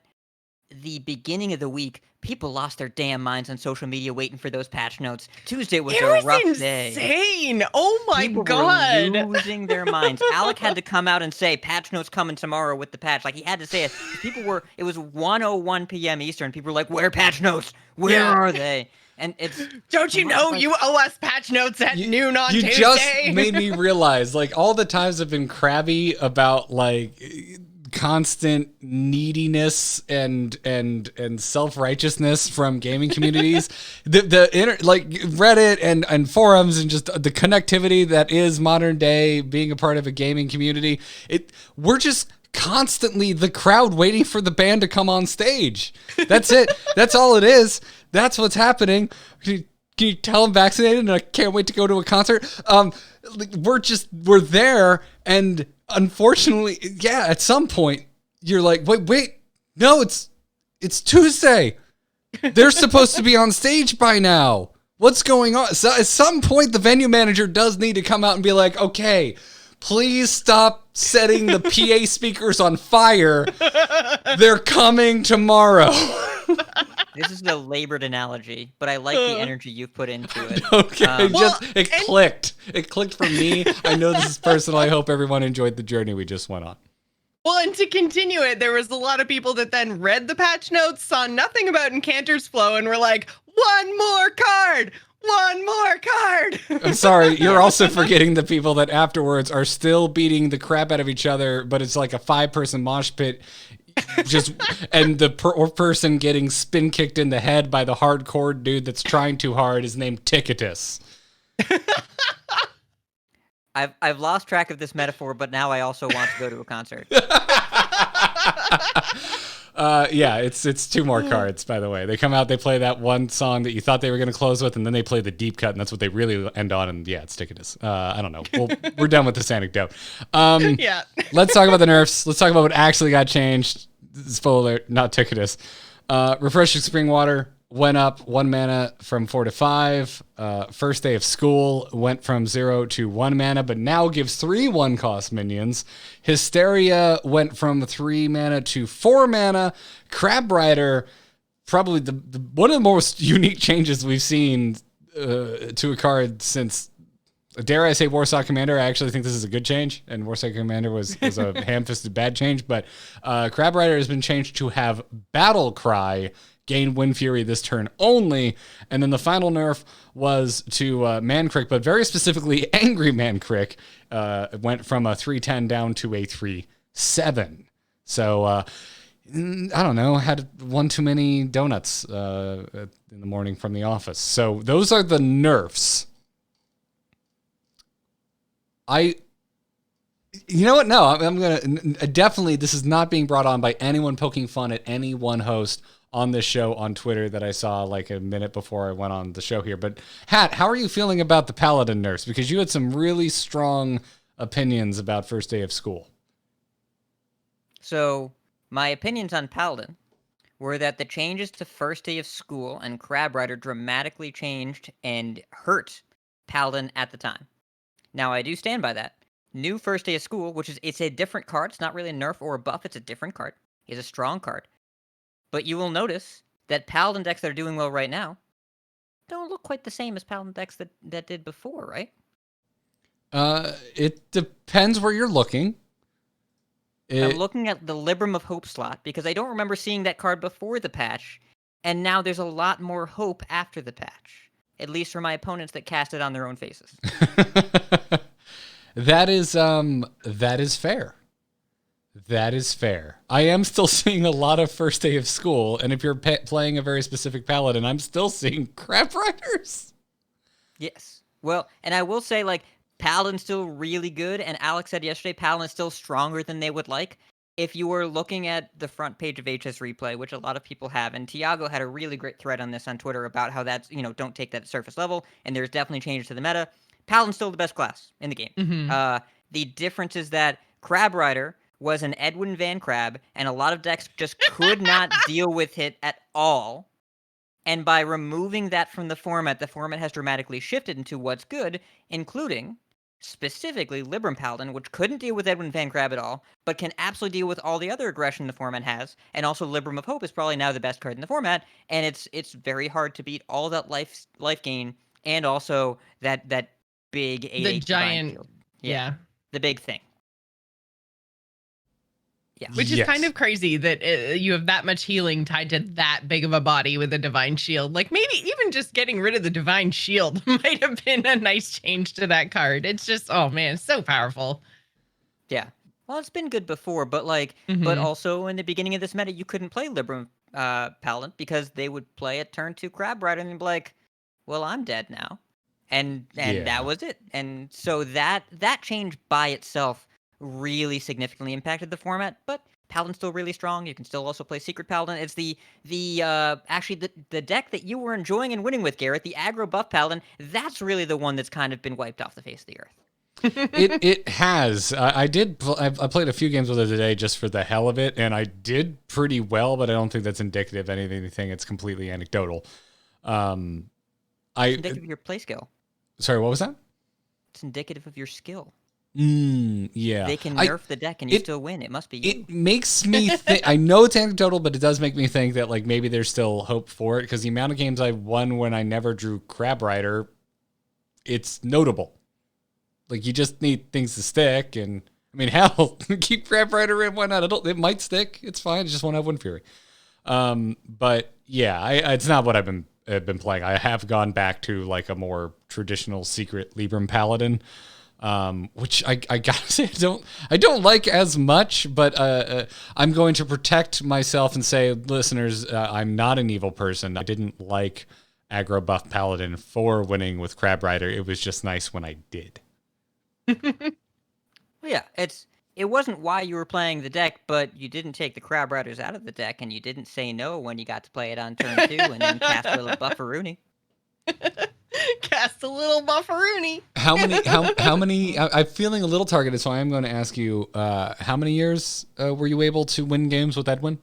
the beginning of the week, people lost their damn minds on social media waiting for those patch notes. Tuesday was a rough day. Insane! Oh my god! People were losing their minds. Alec had to come out and say, patch notes coming tomorrow with the patch. Like, he had to say it. It was 1:01 p.m. Eastern. People were like, where are patch notes? Where are they? And it's... Don't you know you owe us patch notes at noon on Tuesday? You just made me realize, like, all the times I've been crabby about, like... constant neediness and self-righteousness from gaming communities, like Reddit and forums and just the connectivity that is modern day being a part of a gaming community. We're just constantly the crowd waiting for the band to come on stage. That's it. That's all it is. That's what's happening. Can you tell I'm vaccinated and I can't wait to go to a concert? We're there, and unfortunately, yeah, at some point you're like, wait, no, it's Tuesday. They're supposed to be on stage by now. What's going on? So at some point, the venue manager does need to come out and be like, okay, please stop setting the PA speakers on fire. They're coming tomorrow. This is a labored analogy, but I like the energy you've put into it. Okay, clicked. It clicked for me. I know this is personal. I hope everyone enjoyed the journey we just went on. Well, and to continue it, there was a lot of people that then read the patch notes, saw nothing about Encanter's Flow, and were like, one more card! I'm sorry, you're also forgetting the people that afterwards are still beating the crap out of each other, but it's like a 5-person mosh pit. And the person getting spin kicked in the head by the hardcore dude that's trying too hard is named Ticketus. I've lost track of this metaphor, but now I also want to go to a concert. Yeah, it's 2 more cards, by the way. They come out, they play that one song that you thought they were going to close with, and then they play the deep cut, and that's what they really end on, and yeah, it's Ticketus. I don't know. We're done with this anecdote. Yeah. Let's talk about the nerfs. Let's talk about what actually got changed. Spoiler alert, not Ticketus. Refreshing Spring Water went up 1 mana from 4 to 5. First Day of School went from 0 to 1 mana, but now gives 3 1-cost minions. Hysteria went from 3 mana to 4 mana. Crab Rider, probably the one of the most unique changes we've seen to a card since, dare I say, Warsaw Commander. I actually think this is a good change, and Warsaw Commander was a ham-fisted bad change, but Crab Rider has been changed to have Battle Cry gain Wind Fury this turn only, and then the final nerf was to Mancrick, but very specifically Angry Mancrick went from a 3/10 down to a 3/7. So I don't know, had one too many donuts in the morning from the office. So those are the nerfs. You know what? No, I'm going to definitely, this is not being brought on by anyone poking fun at any one host on this show on Twitter that I saw like a minute before I went on the show here. But Hat, how are you feeling about the Paladin nerfs? Because you had some really strong opinions about First Day of School. So my opinions on Paladin were that the changes to First Day of School and Crab Rider dramatically changed and hurt Paladin at the time. Now, I do stand by that. New First Day of School, it's a different card. It's not really a nerf or a buff. It's a different card. It's a strong card. But you will notice that Paladin decks that are doing well right now don't look quite the same as Paladin decks that did before, right? It depends where you're looking. I'm looking at the Libram of Hope slot because I don't remember seeing that card before the patch. And now there's a lot more hope after the patch, at least for my opponents that cast it on their own faces. That is fair. That is fair. I am still seeing a lot of first day of school, and if you're playing a very specific paladin, I'm still seeing crab riders. Yes. Well, and I will say, like, Paladin's still really good, and Alex said yesterday Paladin's still stronger than they would like. If you were looking at the front page of HS Replay, which a lot of people have, and Tiago had a really great thread on this on Twitter about how that's, don't take that at surface level, and there's definitely changes to the meta. Paladin's still the best class in the game. Mm-hmm. The difference is that Crab Rider was an Edwin Van Crab, and a lot of decks just could not deal with it at all. And by removing that from the format has dramatically shifted into what's good, including specifically Libram Paladin, which couldn't deal with Edwin Van Crab at all, but can absolutely deal with all the other aggression the format has. And also Libram of Hope is probably now the best card in the format, and it's very hard to beat all that life gain and also that big 8/8 The giant, shield. yeah. The big thing. Yeah. Which is kind of crazy that you have that much healing tied to that big of a body with a divine shield. Like, maybe even just getting rid of the divine shield might have been a nice change to that card. It's just, oh man, it's so powerful. Yeah. Well, it's been good before, but but also in the beginning of this meta, you couldn't play Libram Paladin because they would play a turn 2 Crab Rider and be like, well, I'm dead now. And that was it. And so that change by itself really significantly impacted the format, but Paladin's still really strong. You can still also play Secret Paladin. It's the deck that you were enjoying and winning with, Garrett, the aggro buff Paladin. That's really the one that's kind of been wiped off the face of the earth. It has. I played a few games with it today just for the hell of it, and I did pretty well, but I don't think that's indicative of anything. It's completely anecdotal. It's indicative of your play skill. Sorry, what was that? It's indicative of your skill. Yeah. They can nerf the deck and you still win. It must be you. It makes me think, I know it's anecdotal, but it does make me think that like maybe there's still hope for it, because the amount of games I won when I never drew Crab Rider, it's notable. Like, you just need things to stick, and I mean, hell, keep Crab Rider in, why not? It might stick. It's fine. I just won't have Wind Fury. But yeah, it's not what I've been playing. I have gone back to like a more traditional secret Libram Paladin. Which I gotta say I don't like as much, but I'm going to protect myself and say, listeners, I'm not an evil person. I didn't like aggro buff Paladin for winning with Crab Rider. It was just nice when I did. Well, yeah, it wasn't why you were playing the deck, but you didn't take the Crab Riders out of the deck, and you didn't say no when you got to play it on turn 2 and then cast a little Bufferooni. Cast a little Bufferooni. How many? I'm feeling a little targeted, so I am going to ask you: how many years were you able to win games with Edwin?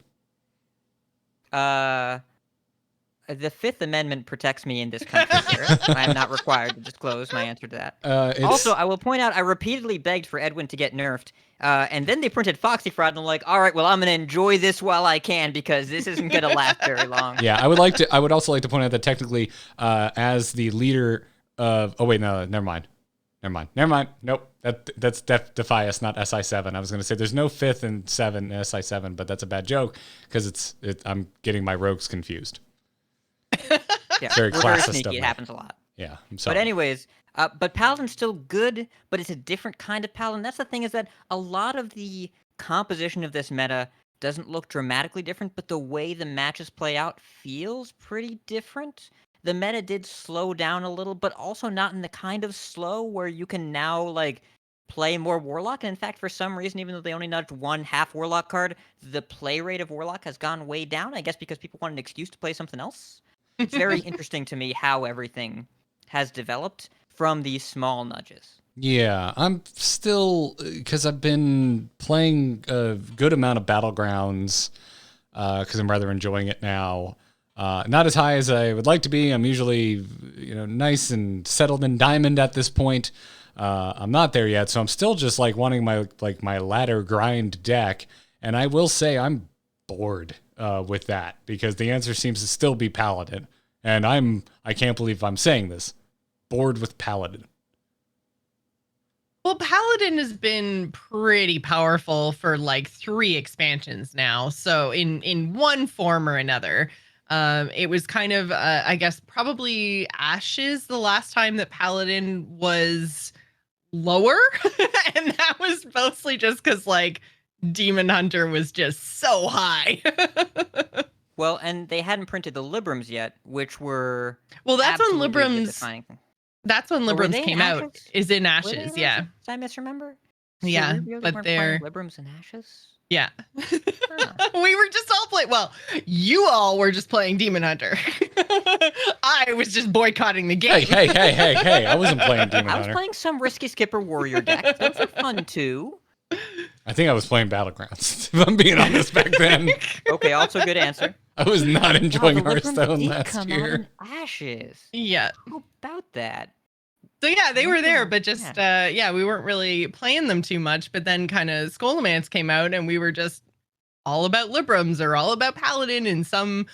The Fifth Amendment protects me in this country, Garrett. I am not required to disclose my answer to that. Also, I will point out, I repeatedly begged for Edwin to get nerfed, and then they printed Foxy Fraud, and I'm like, all right, well, I'm going to enjoy this while I can, because this isn't going to last very long. Yeah, I would also like to point out that technically, as the leader of, oh wait, no, never mind. Nope, that's Defias, not SI7. I was going to say there's no 5th and 7 SI7, but that's a bad joke because I'm getting my rogues confused. Yeah, very classist sneaky. stuff. It happens a lot. Yeah, I'm sorry. But anyways, but Paladin's still good, but it's a different kind of Paladin. That's the thing, is that a lot of the composition of this meta doesn't look dramatically different, but the way the matches play out feels pretty different. The meta did slow down a little, but also not in the kind of slow where you can now like play more Warlock. And in fact, for some reason, even though they only nudged one half Warlock card, the play rate of Warlock has gone way down. I guess because people want an excuse to play something else. It's very interesting to me how everything has developed from these small nudges. Yeah, I'm still, because I've been playing a good amount of Battlegrounds, because I'm rather enjoying it now. Not as high as I would like to be. I'm usually, nice and settled in Diamond at this point. I'm not there yet, so I'm still just like wanting my ladder grind deck. And I will say I'm bored with that, because the answer seems to still be Paladin. And I can't believe I'm saying this, bored with Paladin. Well, Paladin has been pretty powerful for like 3 expansions now. So in one form or another, It was kind of, I guess, probably Ashes the last time that Paladin was lower. And that was mostly just because, like, Demon Hunter was just so high. Well, and they hadn't printed the Librams yet, which were that's when absolutely the Librams. defining thing. That's when Or were Librams they in came out. Ashes? Is in Were they Ashes, in yeah. Ashes? Did I misremember? Yeah, Cerebro, but weren't they're playing Librams and Ashes. yeah. Huh. We were just all playing. Well, you all were just playing Demon Hunter. I was just boycotting the game. Hey! I wasn't playing Demon I was Hunter. playing some Risky Skipper Warrior deck. Those were fun too. I think I was playing Battlegrounds. If I'm being honest, back then, Okay, also good answer. I was not enjoying Wow, the Librams Hearthstone did last come year. out in Ashes. Yeah. How about that? So yeah, they were there, Yeah. but just we weren't really playing them too much. But then kind of Scholomance came out, and we were just all about Librams or all about Paladin in some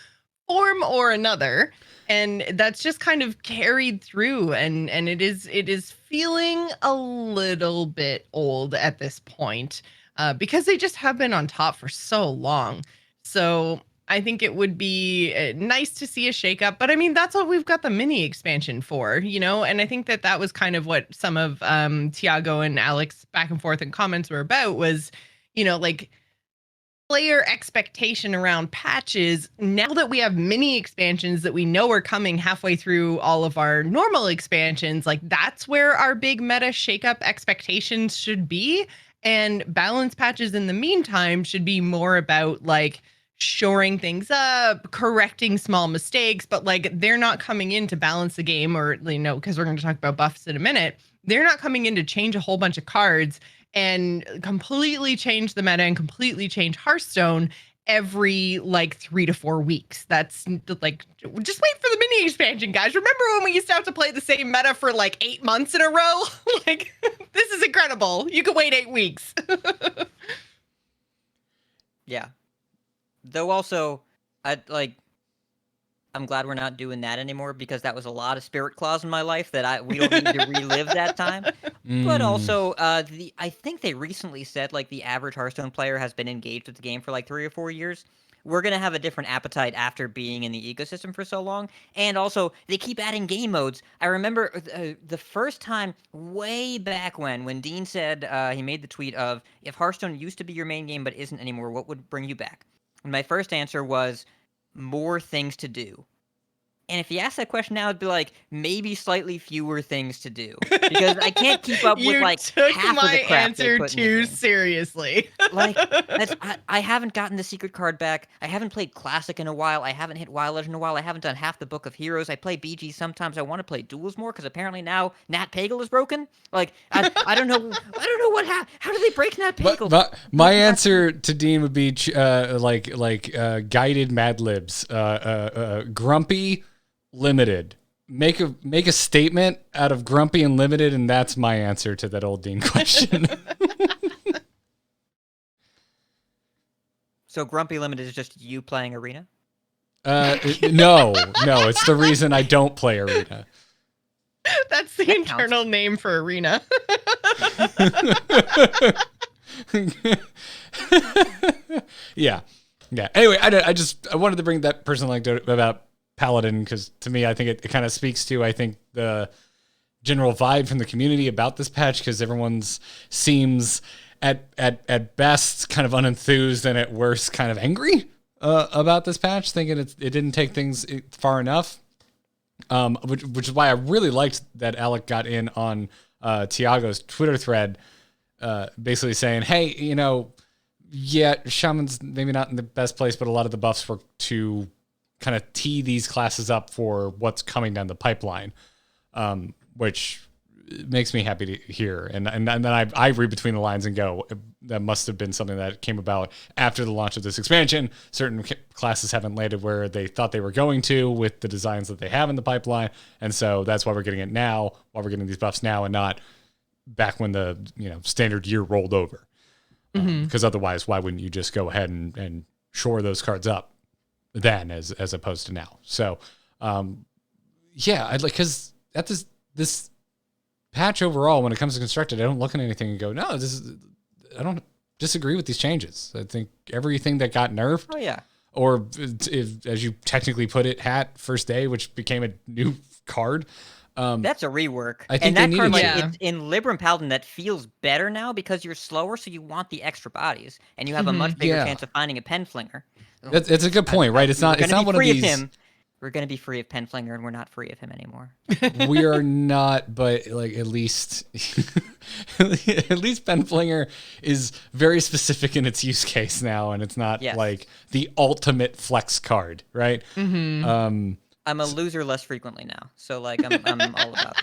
form or another. And that's just kind of carried through, and it is feeling a little bit old at this point, because they just have been on top for so long. So I think it would be nice to see a shakeup, but I mean, that's what we've got the mini expansion for, you know? And I think that was kind of what some of Tiago and Alex back and forth in comments were about was, you know, like player expectation around patches. Now that we have mini expansions that we know are coming halfway through all of our normal expansions, like that's where our big meta shakeup expectations should be. And balance patches in the meantime should be more about like shoring things up, correcting small mistakes, but like they're not coming in to balance the game, or, you know, because we're going to talk about buffs in a minute. They're not coming in to change a whole bunch of cards and completely change the meta and completely change Hearthstone every like 3 to 4 weeks. That's like, just wait for the mini expansion, guys. Remember when we used to have to play the same meta for like 8 months in a row? Like, this is incredible. You can wait 8 weeks. Yeah. Though also, I'm glad we're not doing that anymore, because that was a lot of Spirit Claws in my life that we don't need to relive that time. But also, I think they recently said like the average Hearthstone player has been engaged with the game for like 3 or 4 years. We're gonna have a different appetite after being in the ecosystem for so long, and also they keep adding game modes. I remember the first time way back when Dean said he made the tweet of, if Hearthstone used to be your main game but isn't anymore, what would bring you back? And my first answer was more things to do. And if you ask that question now, it'd be like, maybe slightly fewer things to do. Because I can't keep up with like half of the crap they put in the game. Seriously. Like, I haven't gotten the secret card back. I haven't played Classic in a while. I haven't hit Wild Legend in a while. I haven't done half the Book of Heroes. I play BG sometimes. I want to play Duels more, because apparently now Nat Pagel is broken. Like, I don't know. I don't know what happened. How do they break Nat Pagel? But my answer to Dean would be guided Mad Libs. Grumpy, limited. Make a statement out of grumpy and limited, and that's my answer to that old Dean question. So Grumpy Limited is just you playing Arena? No, it's the reason I don't play Arena. That's the internal name for Arena. Yeah. Anyway, I wanted to bring that personal anecdote about Paladin, because to me, I think it kind of speaks to, I think, the general vibe from the community about this patch, because everyone's seems at best kind of unenthused and at worst kind of angry about this patch, thinking it didn't take things far enough. Which is why I really liked that Alec got in on Tiago's Twitter thread, basically saying, hey, you know, yeah, Shaman's maybe not in the best place, but a lot of the buffs were to kind of tee these classes up for what's coming down the pipeline, which makes me happy to hear. And then I read between the lines and go, that must have been something that came about after the launch of this expansion. Certain classes haven't landed where they thought they were going to with the designs that they have in the pipeline. And so that's why we're getting it now, why we're getting these buffs now and not back when the standard year rolled over. Because otherwise, why wouldn't you just go ahead and shore those cards up then as opposed to now? So, yeah, I'd like, because at this patch overall, when it comes to constructed, I don't look at anything and go, no, I don't disagree with these changes. I think everything that got nerfed or if, as you technically put it, Hat First Day, which became a new card. That's a rework. I think and they that card, needed like, it's in Libram Paladin, that feels better now because you're slower, so you want the extra bodies, and you have a much bigger chance of finding a Penflinger. It's a good point, right? It's not one of these. We're going to be free of Penflinger, and we're not free of him anymore. We are not, but like at least Penflinger is very specific in its use case now, and it's not like the ultimate flex card, right? Mm-hmm. I'm a loser less frequently now, so like I'm all about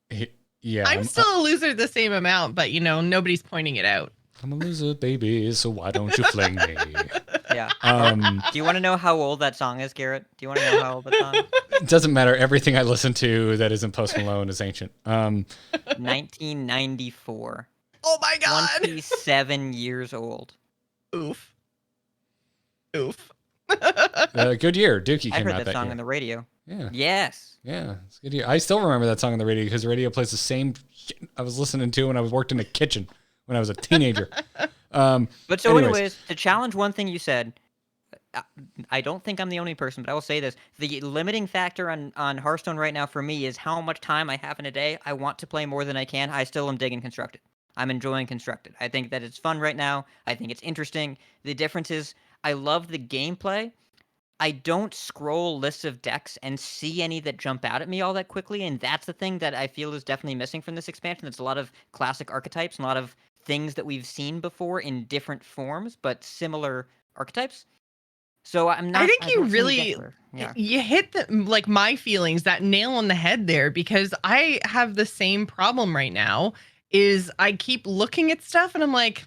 that. Yeah, I'm still a loser the same amount, but nobody's pointing it out. I'm a loser, baby, so why don't you fling me? Yeah. Do you want to know how old that song is, Garrett? Do you want to know how old that song is? It doesn't matter. Everything I listen to that isn't Post Malone is ancient. 1994. Oh my God. 27 years old. Oof. Good year. Dookie came I heard out that song year. on the radio. Yeah. Yes. Yeah, it's a good year. I still remember that song on the radio because the radio plays the same shit I was listening to when I worked in a kitchen when I was a teenager. But so anyways, to challenge one thing you said, I don't think I'm the only person, but I will say this. The limiting factor on Hearthstone right now for me is how much time I have in a day. I want to play more than I can. I still am digging Constructed. I'm enjoying Constructed. I think that it's fun right now. I think it's interesting. The difference is I love the gameplay. I don't scroll lists of decks and see any that jump out at me all that quickly, and that's the thing that I feel is definitely missing from this expansion. It's a lot of classic archetypes and a lot of things that we've seen before in different forms, but similar archetypes. So I'm not. I think you really you hit my feelings, that nail on the head there, because I have the same problem right now. Is I keep looking at stuff and I'm like,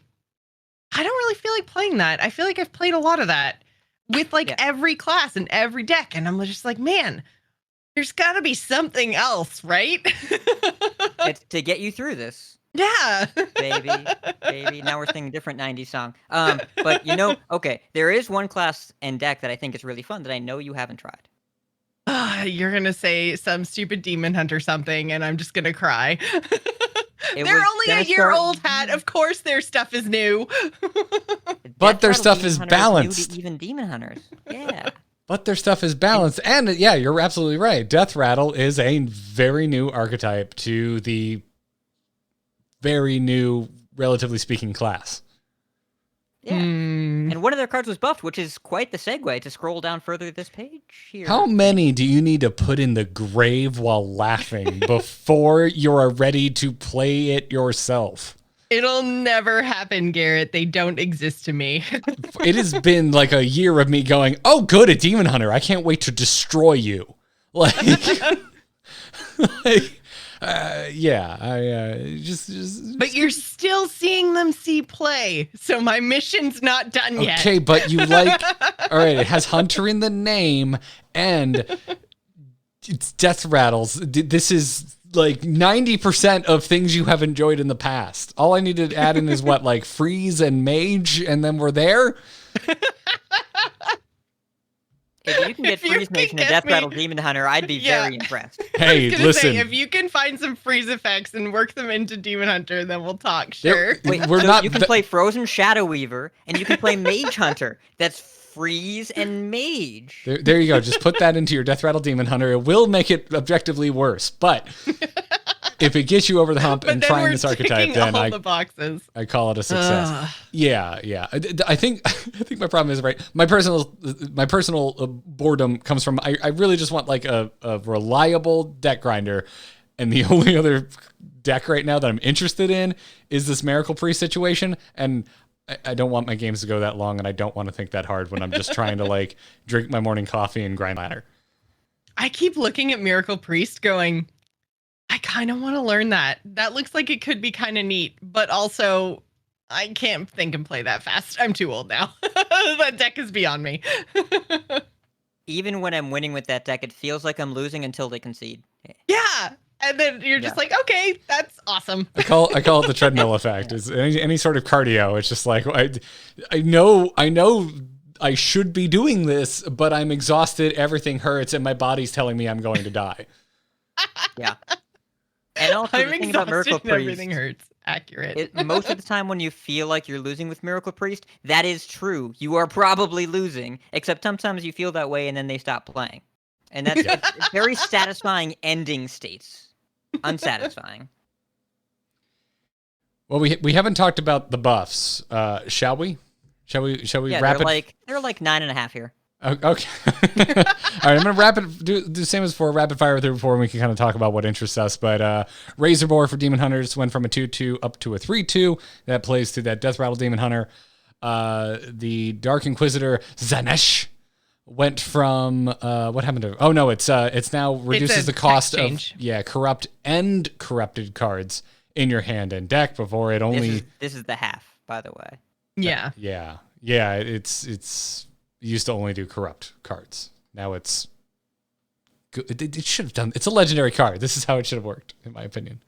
I don't really feel like playing that. I feel like I've played a lot of that with every class and every deck, and I'm just like, man, there's got to be something else, right? It's to get you through this. Yeah. baby. Now we're singing a different 90s song. But okay, there is one class and deck that I think is really fun that I know you haven't tried. You're going to say some stupid demon hunter something, and I'm just going to cry. They're only a year old, Hat. Of course their stuff is new. But their stuff is balanced. Even demon hunters. Yeah. But their stuff is balanced. And yeah, you're absolutely right. Death Rattle is a very new archetype to the very new, relatively speaking, class. Yeah. And one of their cards was buffed, which is quite the segue to scroll down further this page here. How many do you need to put in the grave while laughing before you're ready to play it yourself? It'll never happen, Garrett. They don't exist to me. It has been like a year of me going, oh, good, a demon hunter. I can't wait to destroy you. Like, just. But you're still seeing them see play, so my mission's not done yet. Okay, but you like, all right, it has Hunter in the name, and it's Death Rattles. This is like 90% of things you have enjoyed in the past. All I need to add in is what, like Freeze and Mage, and then we're there. If you can get Freeze Mage and a Death Rattle Demon Hunter, I'd be very impressed. Hey, listen. If you can find some freeze effects and work them into Demon Hunter, then we'll talk, sure. Wait, we're not. You can play Frozen Shadow Weaver, and you can play Mage Hunter. That's Freeze and Mage. There you go. Just put that into your Death Rattle Demon Hunter. It will make it objectively worse, but if it gets you over the hump and trying this archetype, then I call it a success. Yeah. I think my problem is right. My personal boredom comes from I really just want like a reliable deck grinder, and the only other deck right now that I'm interested in is this Miracle Priest situation, and I don't want my games to go that long, and I don't want to think that hard when I'm just trying to like drink my morning coffee and grind ladder. I keep looking at Miracle Priest going, I kind of want to learn that. That looks like it could be kind of neat, but also I can't think and play that fast. I'm too old now. That deck is beyond me. Even when I'm winning with that deck, it feels like I'm losing until they concede. Yeah. And then you're just like, okay, that's awesome. I call it the treadmill effect. Is any sort of cardio. It's just like I know I should be doing this, but I'm exhausted. Everything hurts, and my body's telling me I'm going to die. Yeah. And also, I'm the thing about Miracle exhausted and everything Priest, hurts. Accurate. most of the time when you feel like you're losing with Miracle Priest, that is true. You are probably losing, except sometimes you feel that way and then they stop playing. And that's it's very satisfying ending states. Unsatisfying. Well, we haven't talked about the buffs. Shall we? Shall we Yeah, wrap they're it? they're like 9.5 here. Okay. All right, I'm gonna do the same as before. Rapid fire through before, and we can kind of talk about what interests us. But Razorboar for Demon Hunters went from a 2/2 up to a 3/2. That plays through that Death Rattle Demon Hunter. The Dark Inquisitor Zanesh went from what happened to? Oh no, it's now reduces the cost of corrupt and corrupted cards in your hand and deck. Before it only this is the half, by the way. Yeah. It's used to only do corrupt cards. Now it's good. It should have done. It's a legendary card. This is how it should have worked, in my opinion.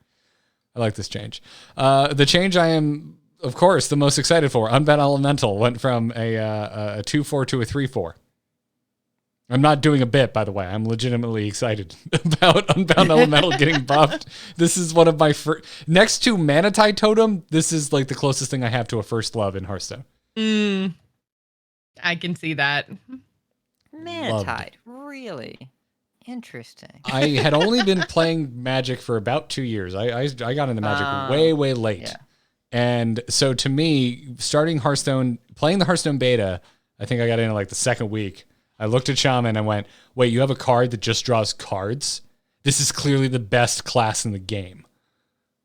I like this change. The change I am, of course, the most excited for. Unbound Elemental went from a 2/4 to a 3/4. I'm not doing a bit, by the way. I'm legitimately excited about Unbound Elemental getting buffed. This is one of my first. Next to Manatide Totem, this is like the closest thing I have to a first love in Hearthstone. I can see that. Manatide, really interesting. I had only been playing Magic for about 2 years. I got into Magic way late. Yeah. And so to me, starting Hearthstone, playing the Hearthstone beta, I think I got into like the second week. I looked at Shaman and went, wait, you have a card that just draws cards? This is clearly the best class in the game.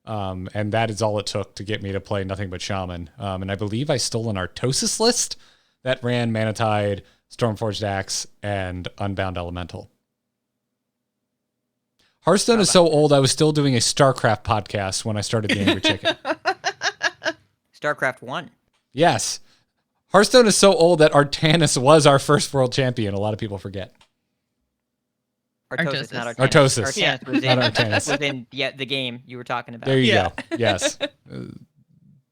And that is all it took to get me to play nothing but Shaman. And I believe I stole an Artosis list that ran Manatide, Stormforged Axe, and Unbound Elemental. Hearthstone is so old, I was still doing a StarCraft podcast when I started the Angry Chicken. StarCraft 1. Yes. Hearthstone is so old that Artanis was our first world champion. A lot of people forget. Artosis, not Artanis. Artosis. Artanis was not Artanis. was in the game you were talking about. There you go. Yes.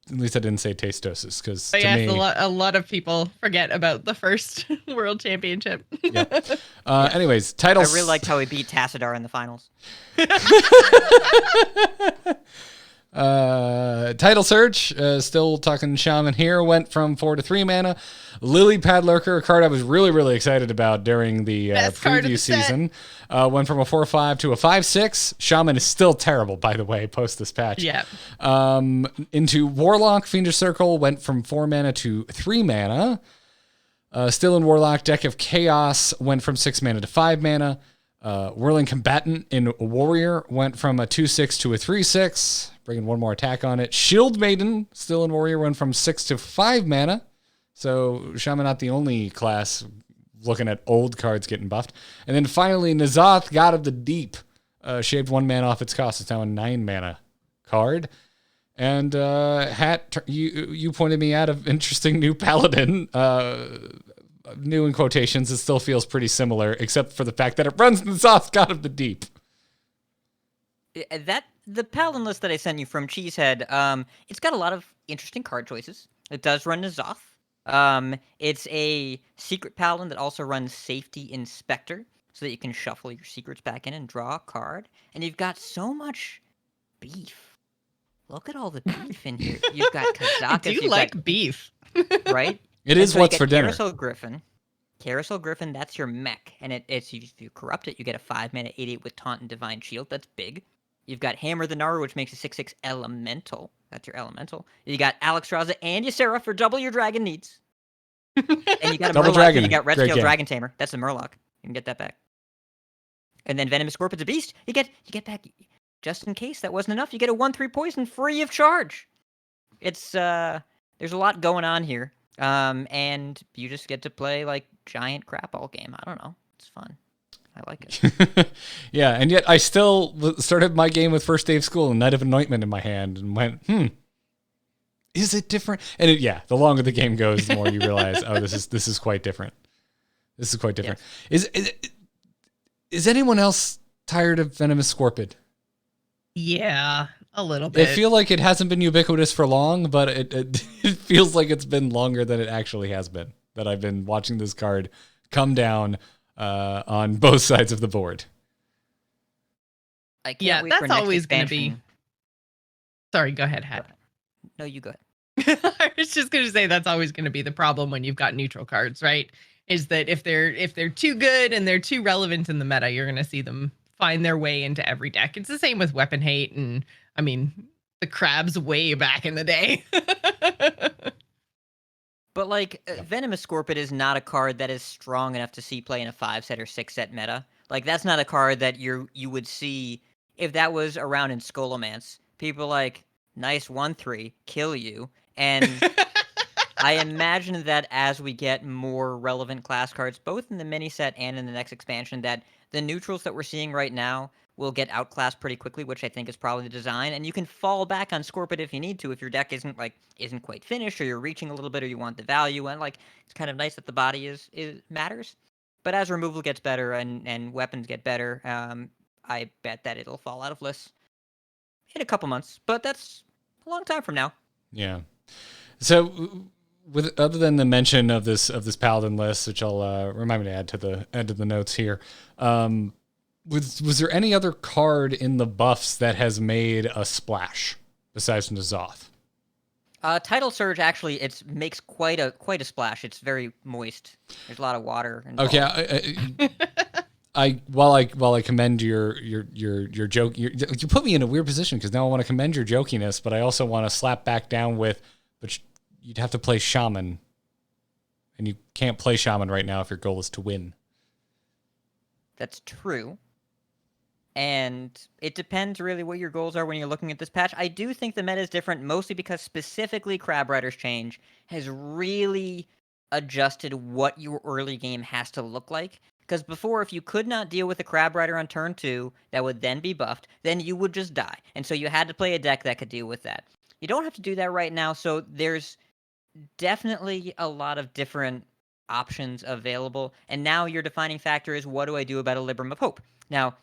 At least I didn't say Tastosis, because to me, a lot of people forget about the first world championship. Yeah. Anyways, titles. I really liked how he beat Tassadar in the finals. Title search, still talking Shaman here, went from 4 to 3 mana. Lily Pad Lurker, a card I was really excited about during the preview season, went from a 4/5 to a 5/6. Shaman is still terrible, by the way, post this patch. Yeah. Into Warlock, Fiendish Circle, went from 4 mana to 3 mana. Still in Warlock, Deck of Chaos went from 6 mana to 5 mana. Whirling Combatant in Warrior went from a 2/6 to a 3/6, bringing one more attack on it. Shield Maiden, still in Warrior, went from 6 to 5 mana. So Shaman not the only class looking at old cards getting buffed. And then finally, N'Zoth, God of the Deep, shaved 1 mana off its cost. It's now a 9 mana card. And Hat, you pointed me out of interesting new Paladin. New in quotations, it still feels pretty similar, except for the fact that it runs N'Zoth, God of the Deep. The Paladin list that I sent you from Cheesehead, it's got a lot of interesting card choices. It does run N'Zoth. It's a secret Paladin that also runs Safety Inspector, so that you can shuffle your secrets back in and draw a card. And you've got so much beef. Look at all the beef in here. You've got Kazakus. I do like beef. Right? It is what's for dinner. Carousel Griffin, that's your mech. And it's if you corrupt it, you get a 5 mana 8/8 with Taunt and Divine Shield. That's big. You've got Hammer the Naru, which makes a 6/6 elemental. That's your elemental. You got Alexstrasza and Ysera for double your dragon needs. And you got a Double Murloc, dragon. and you got Red Great Scale game. Dragon Tamer. That's a Murloc. You can get that back. And then Venomous Scorpion's a beast. You get back, just in case that wasn't enough, you get a 1/3 poison free of charge. It's there's a lot going on here. And you just get to play like giant crap all game. I don't know. It's fun. I like it. Yeah, and yet I still started my game with First Day of School and Night of Anointment in my hand and went, is it different? And the longer the game goes, the more you realize, oh, this is quite different. This is quite different. Yes. Is anyone else tired of Venomous Scorpid? Yeah, a little bit. I feel like it hasn't been ubiquitous for long, but it feels like it's been longer than it actually has been. That I've been watching this card come down on both sides of the board. I can't wait for that's next always going to expansion. be. Sorry, go ahead, Hat. No, you go ahead. I was just going to say that's always going to be the problem when you've got neutral cards, right? Is that if they're too good and they're too relevant in the meta, you're going to see them find their way into every deck. It's the same with weapon hate, and I mean the crabs way back in the day. But like Venomous Scorpion is not a card that is strong enough to see play in a 5-set or 6-set meta. Like that's not a card that you would see if that was around in Scholomance. People like, nice 1/3, kill you. And I imagine that as we get more relevant class cards, both in the mini set and in the next expansion, that the neutrals that we're seeing right now will get outclassed pretty quickly, which I think is probably the design. And you can fall back on Scorpid if you need to, if your deck isn't quite finished, or you're reaching a little bit, or you want the value. And like it's kind of nice that the body is matters. But as removal gets better and weapons get better, I bet that it'll fall out of lists in a couple months. But that's a long time from now. Yeah. So, with other than the mention of this paladin list, which I'll remind me to add to the notes here, was there any other card in the buffs that has made a splash besides N'Zoth? Tidal Surge actually makes quite a splash. It's very moist. There's a lot of water involved. Okay. While I commend your joke, you put me in a weird position because now I want to commend your jokiness, but I also want to slap back down with, but you'd have to play Shaman, and you can't play Shaman right now if your goal is to win. That's true. And it depends really what your goals are when you're looking at this patch. I do think the meta is different, mostly because specifically Crab Rider's Change has really adjusted what your early game has to look like. Because before, if you could not deal with a Crab Rider on turn 2 that would then be buffed, then you would just die. And so you had to play a deck that could deal with that. You don't have to do that right now, so there's definitely a lot of different options available. And now your defining factor is, what do I do about a Libram of Hope? Now,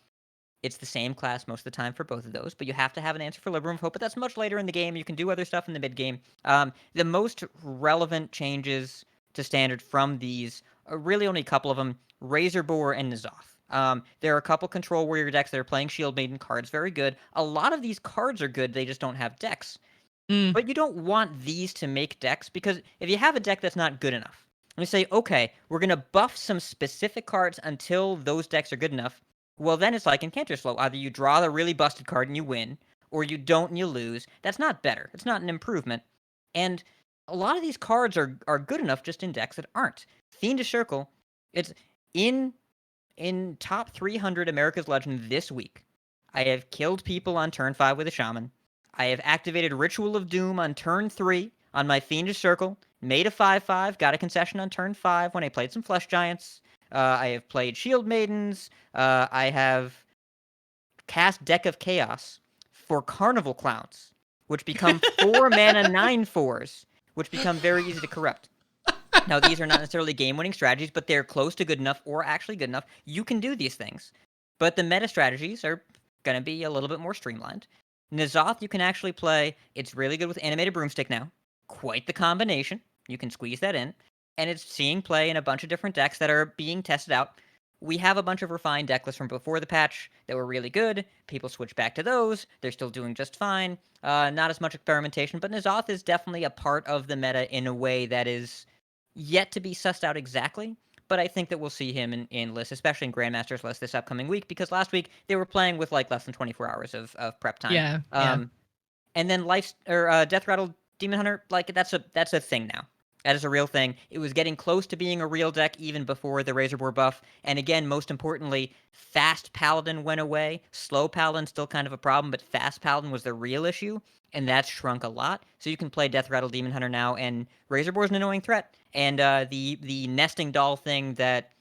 it's the same class most of the time for both of those, but you have to have an answer for Libram of Hope, but that's much later in the game. You can do other stuff in the mid-game. The most relevant changes to Standard from these are really only a couple of them: Razorboar and N'Zoth. There are a couple Control Warrior decks that are playing Shield Maiden cards very good. A lot of these cards are good, they just don't have decks. But you don't want these to make decks, because if you have a deck that's not good enough, and you say, okay, we're going to buff some specific cards until those decks are good enough, well, then it's like in Canter's Flow. Either you draw the really busted card and you win, or you don't and you lose. That's not better. It's not an improvement. And a lot of these cards are good enough just in decks that aren't. Fiendish Circle, it's in top 300 America's Legend this week. I have killed people on turn 5 with a Shaman. I have activated Ritual of Doom on turn 3 on my Fiendish Circle, made a 5/5, got a concession on turn 5 when I played some Flesh Giants. I have played Shield Maidens. I have cast Deck of Chaos for Carnival Clowns, which become 4 mana 9/4s, which become very easy to corrupt. Now, these are not necessarily game-winning strategies, but they're close to good enough, or actually good enough. You can do these things. But the meta strategies are going to be a little bit more streamlined. N'Zoth you can actually play. It's really good with Animated Broomstick now. Quite the combination. You can squeeze that in. And it's seeing play in a bunch of different decks that are being tested out. We have a bunch of refined deck lists from before the patch that were really good. People switch back to those. They're still doing just fine. Not as much experimentation, but N'Zoth is definitely a part of the meta in a way that is yet to be sussed out exactly. But I think that we'll see him in lists, especially in Grandmaster's list this upcoming week, because last week they were playing with like less than 24 hours of prep time. Yeah. And then Death Rattle Demon Hunter, like that's a thing now. That is a real thing. It was getting close to being a real deck even before the Razorboar buff. And again, most importantly, Fast Paladin went away. Slow Paladin still kind of a problem, but Fast Paladin was the real issue, and that's shrunk a lot. So you can play Death Rattle Demon Hunter now, and Razorboar is an annoying threat. And the nesting doll thing that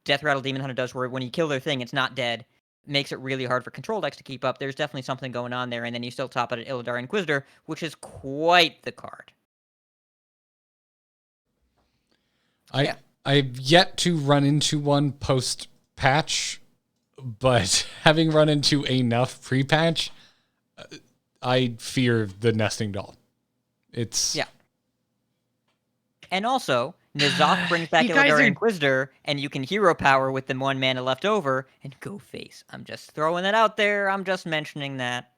Death Rattle Demon Hunter does, where when you kill their thing, it's not dead, makes it really hard for control decks to keep up. There's definitely something going on there, and then you still top it at Illidar Inquisitor, which is quite the card. I've yet to run into one post-patch, but having run into enough pre-patch, I fear the nesting doll. Yeah. And also, N'Zoth brings back You guys Illidari are- Inquisitor, and you can hero power with the 1 mana left over, and go face. I'm just throwing that out there. I'm just mentioning that.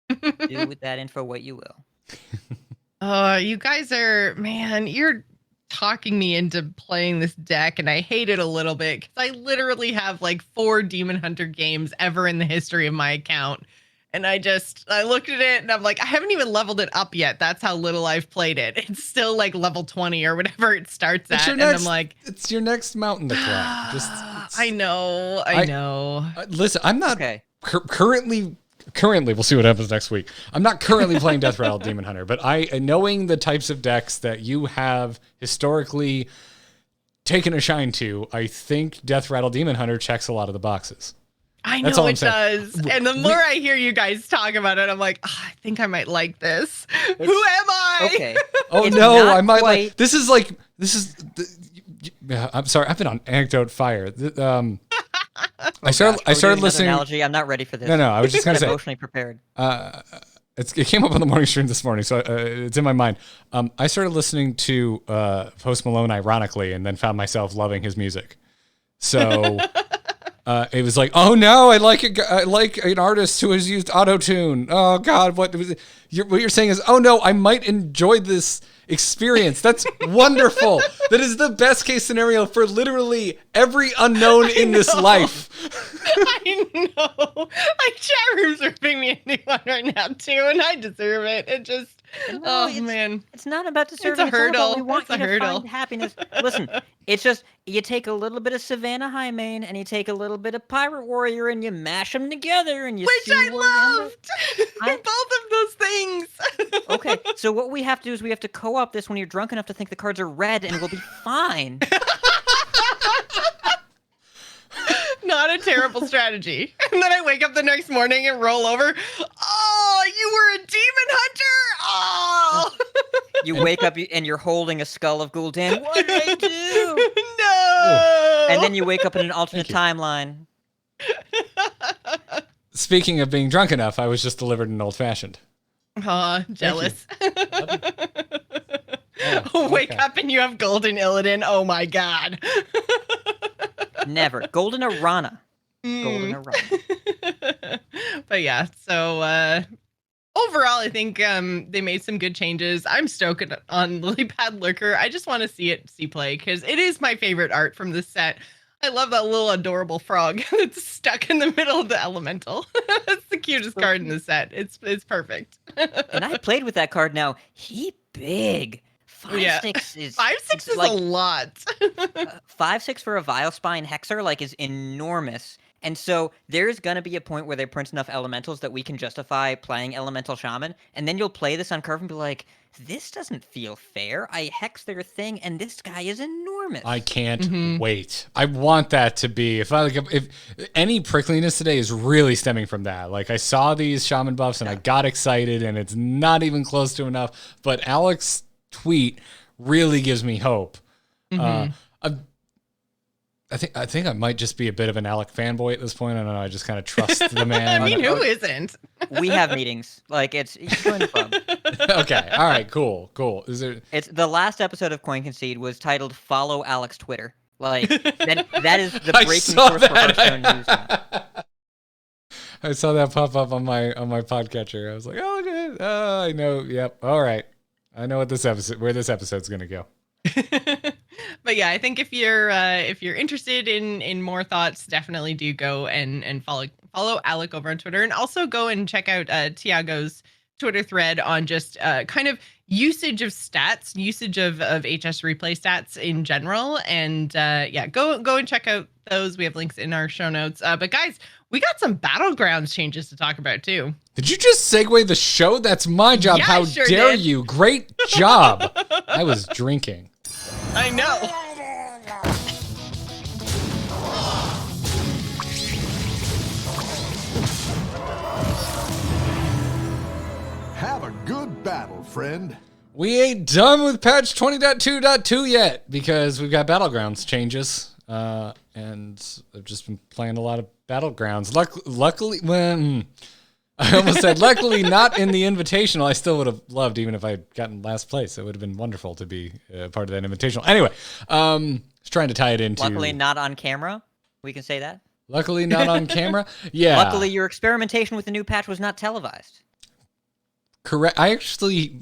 Do with that info what you will. You guys are, man, you're talking me into playing this deck, and I hate it a little bit because I literally have like 4 Demon Hunter games ever in the history of my account. And I looked at it and I'm like, I haven't even leveled it up yet. That's how little I've played it. It's still like level 20 or whatever it starts at. And I'm like, it's your next mountain to climb. I know. Listen, I'm not Okay. currently, we'll see what happens next week. I'm not currently playing Death Rattle Demon Hunter, but knowing the types of decks that you have historically taken a shine to, I think Death Rattle Demon Hunter checks a lot of the boxes. I That's know all I'm it saying. does. And the more I hear you guys talk about it, I'm like, I think I might like this. Who am I? Okay. Oh It's no, not I might quite- like this is I'm sorry, I've been on anecdote fire. I started listening. Analogy. I'm not ready for this. No, I was just gonna say emotionally prepared. it came up on the morning stream this morning, so it's in my mind. I started listening to Post Malone ironically, and then found myself loving his music. So it was like, oh no, I like an artist who has used auto-tune. Oh God, what you're saying is, oh no, I might enjoy this experience. That's wonderful. That is the best case scenario for literally every unknown in this life. I know. Like, chat rooms are giving me a new one right now too, and I deserve it. It just, man. It's not about deserving. It's a hurdle. We want It's a you to hurdle. find happiness. Listen, it's just you take a little bit of Savannah Highmane and you take a little bit of Pirate Warrior and you mash them together and you Which see I where you end up. loved. Both of those things. Okay, so what we have to do is we have to co-op this when you're drunk enough to think the cards are red, and we'll be fine. Not a terrible strategy. And then I wake up the next morning and roll over. Oh, you were a demon hunter? Oh. You wake up and you're holding a skull of Gul'dan. What did I do? No. And then you wake up in an alternate timeline. Speaking of being drunk enough, I was just delivered an old fashioned. Aw, jealous. Oh, Wake okay. up and you have golden Illidan. Oh my god. Never. Golden Arana. Golden Arana. But yeah, so overall, I think they made some good changes. I'm stoked on Lily Pad Lurker. I just want to see it play because it is my favorite art from this set. I love that little adorable frog that's stuck in the middle of the elemental. It's the cutest card in the set. It's perfect. And I played with that card now. He big. 5/6 is 5/6 is like, a lot. 5/6 for a Vile Spine Hexer like is enormous. And so there's going to be a point where they print enough elementals that we can justify playing Elemental Shaman. And then you'll play this on curve and be like, this doesn't feel fair. I hex their thing and this guy is enormous. I can't wait. I want that to be if any prickliness today is really stemming from that. Like I saw these shaman buffs and I got excited and it's not even close to enough. But Alex's tweet really gives me hope. I think I might just be a bit of an Alec fanboy at this point. I don't know. I just kind of trust the man. I mean, who isn't? We have meetings. Like you join the club. Okay. All right. Cool. Is there? It's the last episode of Coin Concede was titled "Follow Alex Twitter." Like that is the I breaking saw source for that. Hearthstone news now. I saw that pop up on my podcatcher. I was like, oh, good. Oh, I know. Yep. All right. I know where this episode's gonna go. But yeah, I think if you're interested in more thoughts, definitely do go and follow Alec over on Twitter, and also go and check out Tiago's Twitter thread on just kind of usage of stats, usage of HS replay stats in general, and yeah, go and check out those. We have links in our show notes. But guys, we got some Battlegrounds changes to talk about too. Did you just segue the show? That's my job. Yeah, How I sure dare did. you? Great job. I was drinking. I know. Have a good battle, friend. We ain't done with patch 20.2.2 yet because we've got Battlegrounds changes. And I've just been playing a lot of Battlegrounds. Luckily, I almost said, luckily not in the invitational. I still would have loved, even if I had gotten last place. It would have been wonderful to be part of that invitational. Anyway, just trying to tie it into. Luckily not on camera. We can say that. Luckily not on camera. Yeah. Luckily your experimentation with the new patch was not televised. Correct. I actually,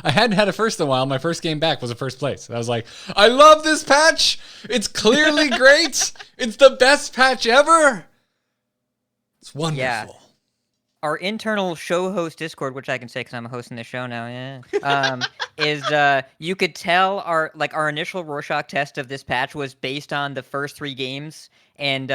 I hadn't had a first in a while. My first game back was a first place. I was like, I love this patch. It's clearly great. It's the best patch ever. It's wonderful. Yeah. Our internal show host Discord, which I can say because I'm hosting the show now, is you could tell our initial Rorschach test of this patch was based on the first 3 games, and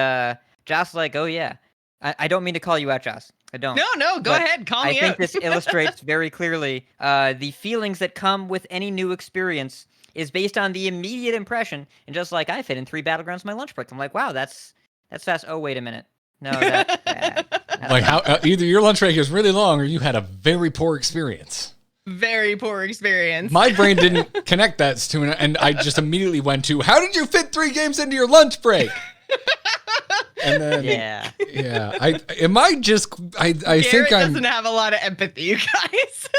Joss was like, oh yeah, I don't mean to call you out, Joss. I don't. No, go ahead, call me out. I think this illustrates very clearly the feelings that come with any new experience is based on the immediate impression, and just like I fit in 3 Battlegrounds in my lunch break, I'm like, wow, that's fast. Oh wait a minute. No, that's bad. Like how either your lunch break is really long or you had a very poor experience. Very poor experience. My brain didn't connect that to it, and I just immediately went to, how did you fit 3 games into your lunch break? And then, yeah. I think I doesn't have a lot of empathy, you guys.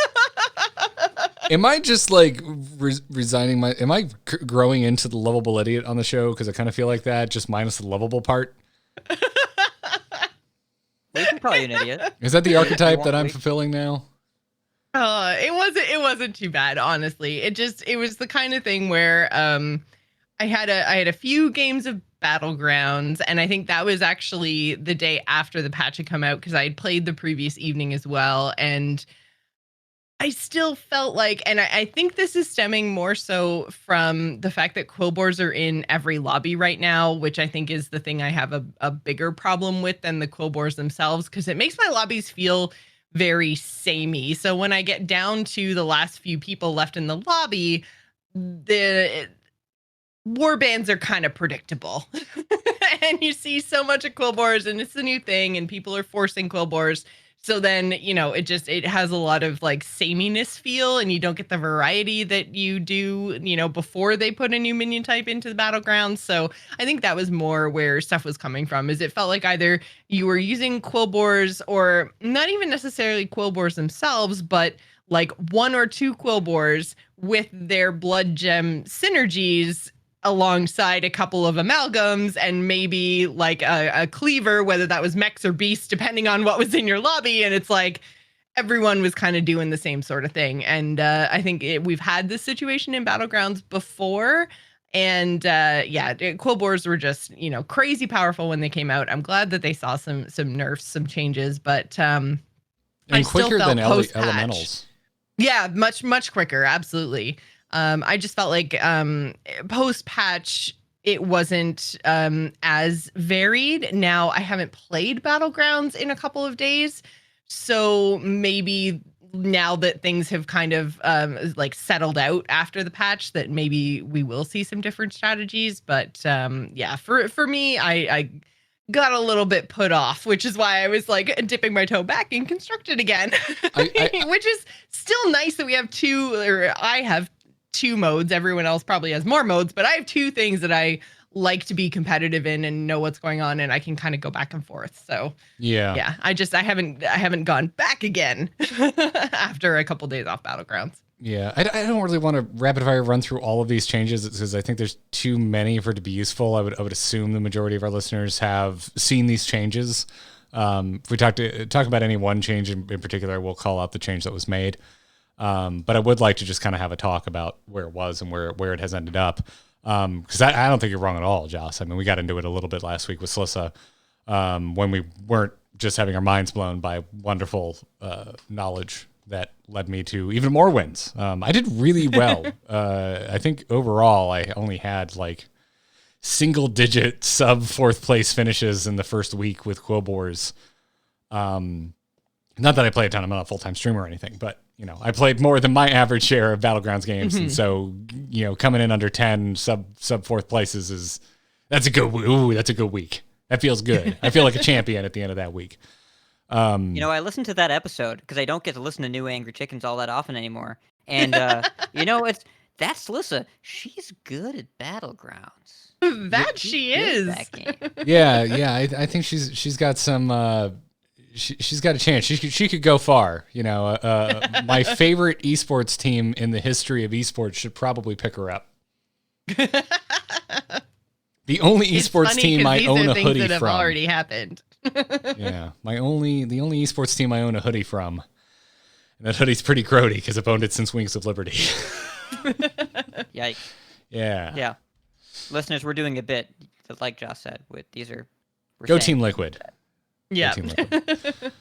Am I just like resigning am I growing into the lovable idiot on the show? Because I kind of feel like that, just minus the lovable part. We can call you an idiot. Is that the archetype that I'm fulfilling now? It wasn't too bad, honestly. It was the kind of thing where I had a few games of Battlegrounds, and I think that was actually the day after the patch had come out because I had played the previous evening as well, and I still felt like, and I think this is stemming more so from the fact that Quillboars are in every lobby right now, which I think is the thing I have a bigger problem with than the Quillboars themselves, because it makes my lobbies feel very samey. So when I get down to the last few people left in the lobby, the warbands are kind of predictable. And you see so much of Quillboars, and it's the new thing, and people are forcing Quillboars. So then, it has a lot of like sameness feel, and you don't get the variety that you do, before they put a new minion type into the Battlegrounds. So I think that was more where stuff was coming from, is it felt like either you were using Quillboars, or not even necessarily Quillboars themselves, but like 1 or 2 Quillboars with their blood gem synergies alongside a couple of amalgams, and maybe like a cleaver, whether that was mechs or beasts, depending on what was in your lobby. And it's like everyone was kind of doing the same sort of thing. And I think we've had this situation in Battlegrounds before. And Quillboars were just, crazy powerful when they came out. I'm glad that they saw some nerfs, some changes, but and quicker than elementals. Yeah, much quicker. Absolutely. I just felt like post-patch, it wasn't as varied. Now, I haven't played Battlegrounds in a couple of days, so maybe now that things have kind of settled out after the patch, that maybe we will see some different strategies. But for me, I got a little bit put off, which is why I was like dipping my toe back in Constructed again, which is still nice that we have I have 2 modes. Everyone else probably has more modes, but I have 2 things that I like to be competitive in and know what's going on, and I can kind of go back and forth. So yeah, I haven't gone back again after a couple days off Battlegrounds. Yeah, I don't really want to rapid fire run through all of these changes because I think there's too many for it to be useful. I would assume the majority of our listeners have seen these changes. If we talk about any one change in particular, we'll call out the change that was made. But I would like to just kind of have a talk about where it was and where it has ended up. Because I don't think you're wrong at all, Joss. I mean, we got into it a little bit last week with Slissa, when we weren't just having our minds blown by wonderful knowledge that led me to even more wins. I did really well. I think overall I only had like single-digit sub 4th place finishes in the first week with Quillboars. Not that I play a ton. I'm not a full-time streamer or anything, but I played more than my average share of Battlegrounds games. Mm-hmm. And so, coming in under 10 sub 4th places that's a good week. That feels good. I feel like a champion at the end of that week. I listened to that episode because I don't get to listen to New Angry Chickens all that often anymore. And, that's Lissa. She's good at Battlegrounds. She is. That game. Yeah. I think she's got some, she's got a chance. She could go far. You know, my favorite esports team in the history of esports should probably pick her up. The only esports team I own a hoodie that have from. Already happened. Yeah, the only esports team I own a hoodie from, and that hoodie's pretty grody because I've owned it since Wings of Liberty. Yikes. Yeah. Yeah. Listeners, we're doing a bit, like Josh said. Go Team Liquid. Yeah. Go Team Liquid.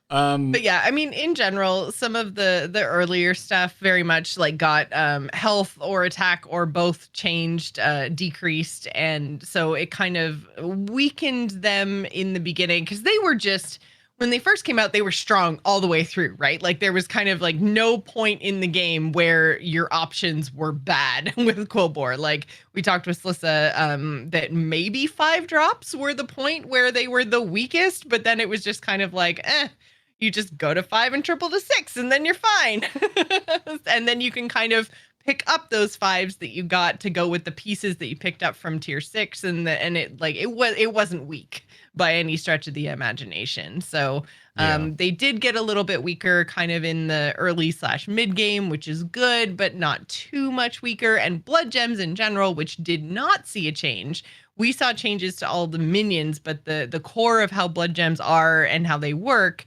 But yeah, I mean, in general, some of the earlier stuff very much like got health or attack or both changed, decreased. And so it kind of weakened them in the beginning because they were just, when they first came out, they were strong all the way through, right? Like there was kind of like no point in the game where your options were bad with Quillbore. Like we talked with Slissa that maybe 5 drops were the point where they were the weakest, but then it was just kind of like, you just go to 5 and triple to 6 and then you're fine. And then you can kind of pick up those 5s that you got to go with the pieces that you picked up from tier 6 and it wasn't weak by any stretch of the imagination. So they did get a little bit weaker kind of in the early / mid game, which is good, but not too much weaker. And blood gems in general, which did not see a change. We saw changes to all the minions, but the core of how blood gems are and how they work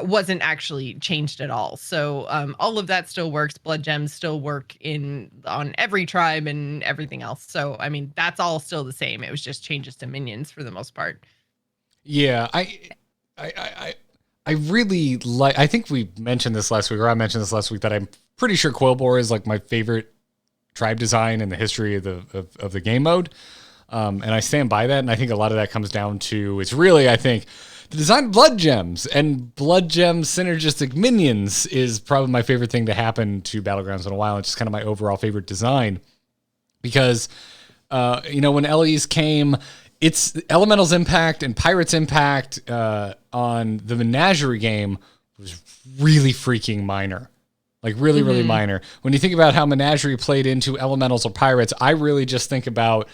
wasn't actually changed at all. So all of that still works. Blood gems still work on every tribe and everything else. So, I mean, that's all still the same. It was just changes to minions for the most part. Yeah, I really like, I think we mentioned this last week, or I mentioned this last week, that I'm pretty sure Quillbore is like my favorite tribe design in the history of the game mode. And I stand by that. And I think a lot of that comes down to, it's really, I think, the design of blood gems and blood gem synergistic minions is probably my favorite thing to happen to Battlegrounds in a while. It's just kind of my overall favorite design because, when LEs came, it's Elemental's impact and Pirate's impact on the Menagerie game was really freaking minor. Like really, really minor. When you think about how Menagerie played into Elementals or Pirates, I really just think about,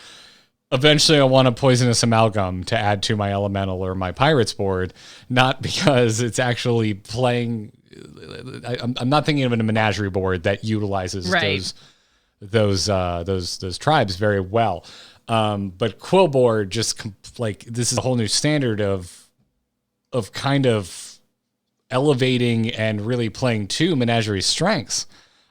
eventually I want a Poisonous Amalgam to add to my Elemental or my Pirates board, not because it's actually playing. I'm not thinking of a Menagerie board that utilizes those tribes very well. But Quillbore just this is a whole new standard of kind of elevating and really playing to Menagerie's strengths.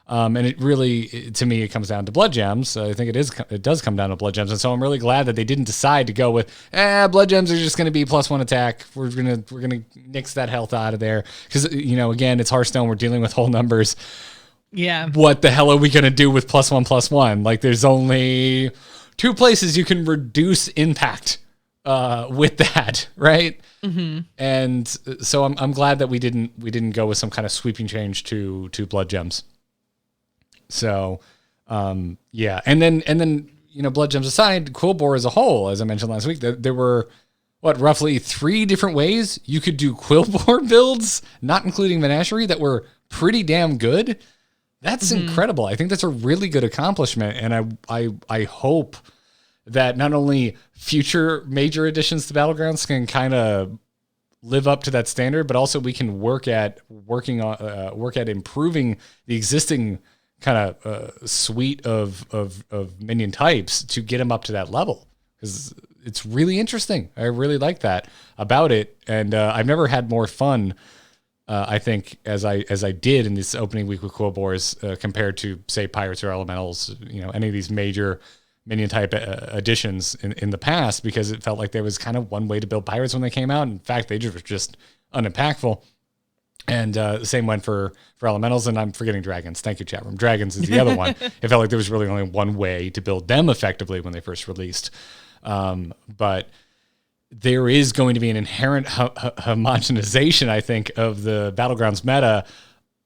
And it really, to me, it comes down to blood gems. I think it does come down to blood gems. And so I'm really glad that they didn't decide to go with, blood gems are just going to be +1 attack. We're going to nix that health out of there. Because, again, it's Hearthstone. We're dealing with whole numbers. Yeah. What the hell are we going to do with +1/+1? Like there's only 2 places you can reduce impact with that, right? Mm-hmm. And so I'm glad that we didn't go with some kind of sweeping change to blood gems. So, yeah. And then, blood gems aside, Quillbore as a whole, as I mentioned last week, there were roughly 3 different ways you could do Quillbore builds, not including Menagerie, that were pretty damn good. That's incredible. I think that's a really good accomplishment. And I hope that not only future major additions to Battlegrounds can kind of live up to that standard, but also we can work at improving the existing kind of suite of minion types to get them up to that level, because it's really interesting. I really like that about it, and I've never had more fun. I think as I did in this opening week with Quillbores compared to say Pirates or Elementals, any of these major minion type additions in the past, because it felt like there was kind of one way to build Pirates when they came out. In fact, they just were just unimpactful. And the same went for Elementals, and I'm forgetting Dragons. Thank you, chat room. Dragons is the other one. It felt like there was really only one way to build them effectively when they first released. But there is going to be an inherent homogenization, I think, of the Battlegrounds meta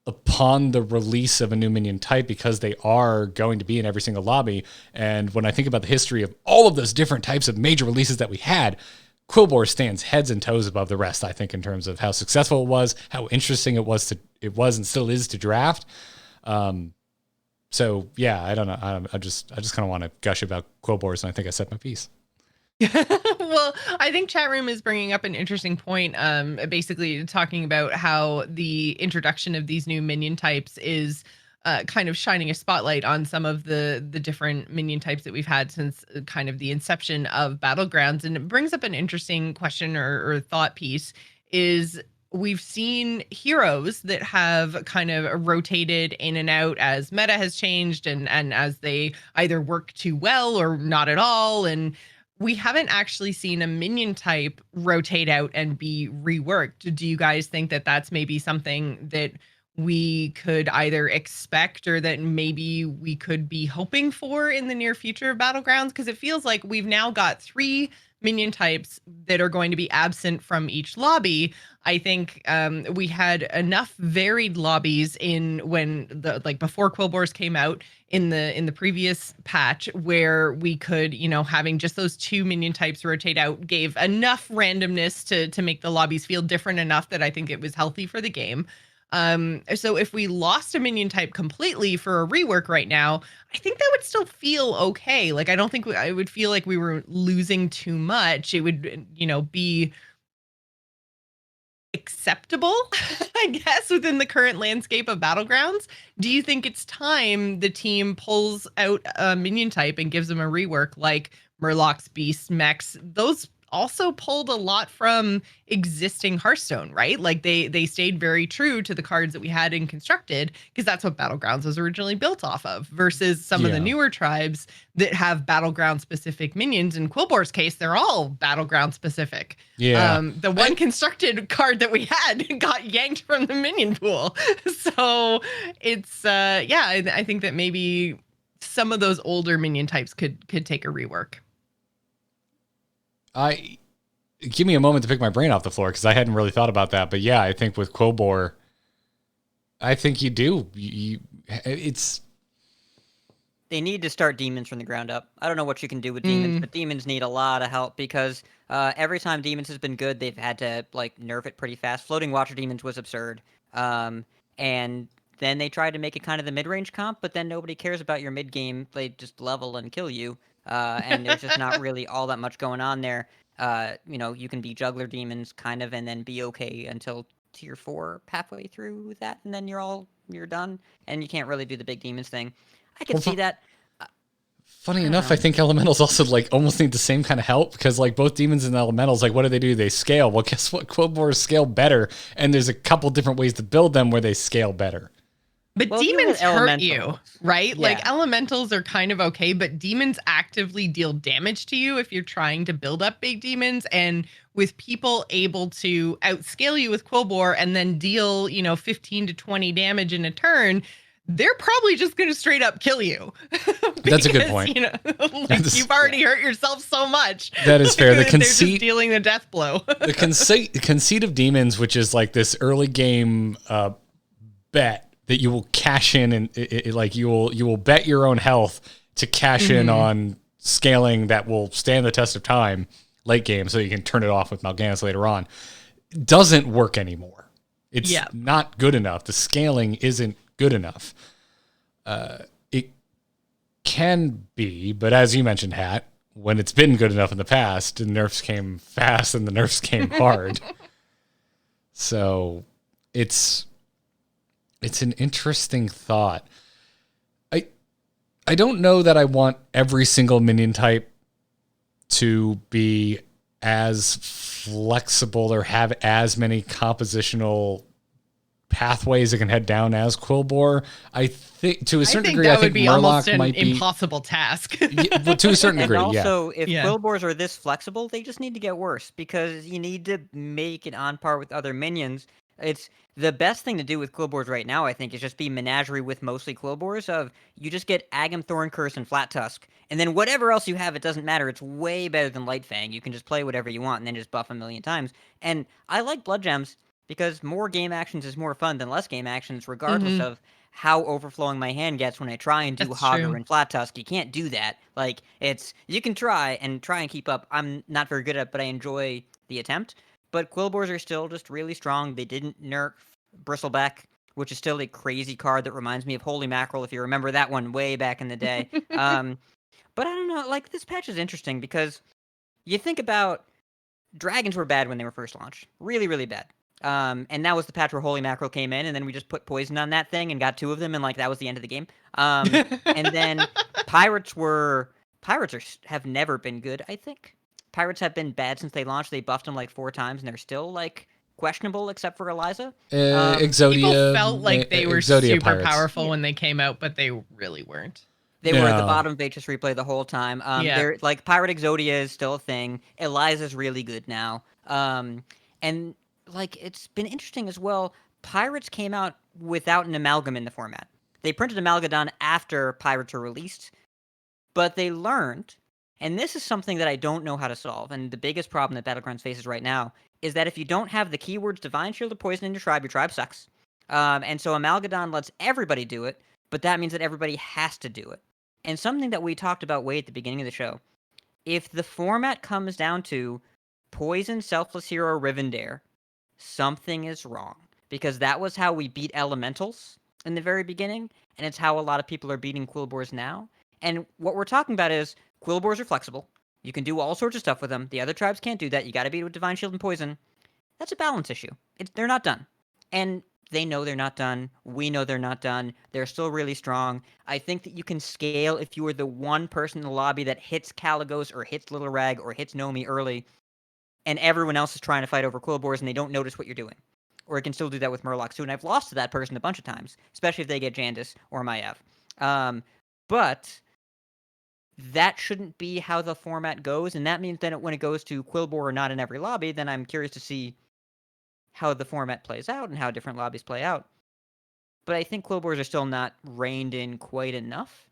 upon the release of a new minion type, because they are going to be in every single lobby. And when I think about the history of all of those different types of major releases that we had, Quillbore stands heads and toes above the rest, I think, in terms of how successful it was, how interesting it was and still is to draft. So yeah, I don't know. I just kind of want to gush about Quillbores, and I think I said my piece. Well, I think chat room is bringing up an interesting point. Basically talking about how the introduction of these new minion types is kind of shining a spotlight on some of the different minion types that we've had since kind of the inception of Battlegrounds, and it brings up an interesting question or thought piece. Is we've seen heroes that have kind of rotated in and out as meta has changed and as they either work too well or not at all, and we haven't actually seen a minion type rotate out and be reworked. Do you guys think that that's maybe something that we could either expect or that maybe we could be hoping for in the near future of Battlegrounds? Because it feels like we've now got 3 minion types that are going to be absent from each lobby. I think we had enough varied lobbies in when the like before Quillbores came out in the previous patch where we could, having just those 2 minion types rotate out gave enough randomness to make the lobbies feel different enough that I think it was healthy for the game. So if we lost a minion type completely for a rework right now, I think that would still feel okay. Like, I don't think I would feel like we were losing too much. It would, be acceptable, I guess, within the current landscape of Battlegrounds. Do you think it's time the team pulls out a minion type and gives them a rework like Murlocs, Beasts, Mechs? Those also pulled a lot from existing Hearthstone, right? Like they stayed very true to the cards that we had in Constructed because that's what Battlegrounds was originally built off of, versus some of the newer tribes that have Battleground specific minions. In Quillbore's case, they're all Battleground specific. Yeah. The one Constructed card that we had got yanked from the minion pool. So it's I think that maybe some of those older minion types could take a rework. Give me a moment to pick my brain off the floor because I hadn't really thought about that. But yeah, I think with Quillbore, I think you do. They need to start demons from the ground up. I don't know what you can do with demons, but demons need a lot of help because every time demons has been good, they've had to nerf it pretty fast. Floating Watcher demons was absurd, and then they tried to make it kind of the mid-range comp, but then nobody cares about your mid-game. They just level and kill you. And there's just not really all that much going on there. You can be juggler demons kind of and then be okay until tier 4 halfway through that, and then you're done, and you can't really do the big demons thing. I can see that. Funny enough, I think elementals also almost need the same kind of help because both demons and elementals, what do? They scale. Well, guess what? Quillbores scale better, and there's a couple different ways to build them where they scale better. But demons hurt you, right? Yeah. Elementals are kind of okay, but demons actively deal damage to you if you're trying to build up big demons. And with people able to outscale you with Quillbore and then deal, 15 to 20 damage in a turn, they're probably just going to straight up kill you. Because, that's a good point. You've already hurt yourself so much. That is fair. The conceit, they're just dealing the death blow. the conceit of demons, which is this early game bet that you will cash in and you will bet your own health to cash in on scaling that will stand the test of time late game, so you can turn it off with Mal'Ganis later on. Doesn't work anymore. It's not good enough. The scaling isn't good enough. It can be, but as you mentioned, Hat, when it's been good enough in the past, the nerfs came fast and the nerfs came hard. So it's an interesting thought. I don't know that I want every single minion type to be as flexible or have as many compositional pathways that can head down as Quillbore. I think to a certain degree, I think Murloc might be an impossible task. Well, to a certain degree, and also, if Quillbores are this flexible, they just need to get worse because you need to make it on par with other minions. It's the best thing to do with Quillbores right now, I think, is just be menagerie with mostly Quillbores of you just get Agam, Thorn Curse, and Flat Tusk, and then whatever else you have, it doesn't matter. It's way better than Lightfang. You can just play whatever you want and then just buff a million times. And I like Blood Gems because more game actions is more fun than less game actions, regardless of how overflowing my hand gets when I try and do Hogger and Flat Tusk. You can't do that. You can try and keep up. I'm not very good at it, but I enjoy the attempt. But Quillbores are still just really strong. They didn't nerf Bristleback, which is still a crazy card that reminds me of Holy Mackerel, if you remember that one way back in the day. But I don't know, this patch is interesting because you think about dragons were bad when they were first launched. Really, really bad. And that was the patch where Holy Mackerel came in, and then we just put poison on that thing and got 2 of them, and like that was the end of the game. And then pirates have never been good, I think. Pirates have been bad since they launched. They buffed them like 4 times, and they're still like questionable, except for Eliza. Exodia. People felt like they were Exodia super pirates. powerful when they came out, but they really weren't. They were at the bottom of HS replay the whole time. They're like Pirate Exodia is still a thing. Eliza's really good now. And like it's been interesting as well. Pirates came out without an amalgam in the format. They printed Amalgadon after Pirates were released, but they learned, and this is something that I don't know how to solve, and the biggest problem that Battlegrounds faces right now is that if you don't have the keywords Divine Shield or Poison in your tribe sucks. And so Amalgadon lets everybody do it, but that means that everybody has to do it. And something that we talked about way at the beginning of the show, if the format comes down to Poison, Selfless Hero, Rivendare, something is wrong. Because that was how we beat Elementals in the very beginning, and it's how a lot of people are beating Quillboars now. And what we're talking about is Quillboars are flexible. You can do all sorts of stuff with them. The other tribes can't do that. You got to beat it with Divine Shield and Poison. That's a balance issue. They're not done. And they know they're not done. We know they're not done. They're still really strong. I think that you can scale if you are the one person in the lobby that hits Caligos or hits Little Rag or hits Nomi early, and everyone else is trying to fight over Quillboars and they don't notice what you're doing. Or it can still do that with Murlocs too, and I've lost to that person a bunch of times, especially if they get Jandis or Maiev. But that shouldn't be how the format goes, and that means that when it goes to Quillboar or not in every lobby, then I'm curious to see how the format plays out and how different lobbies play out. But I think Quillboars are still not reined in quite enough,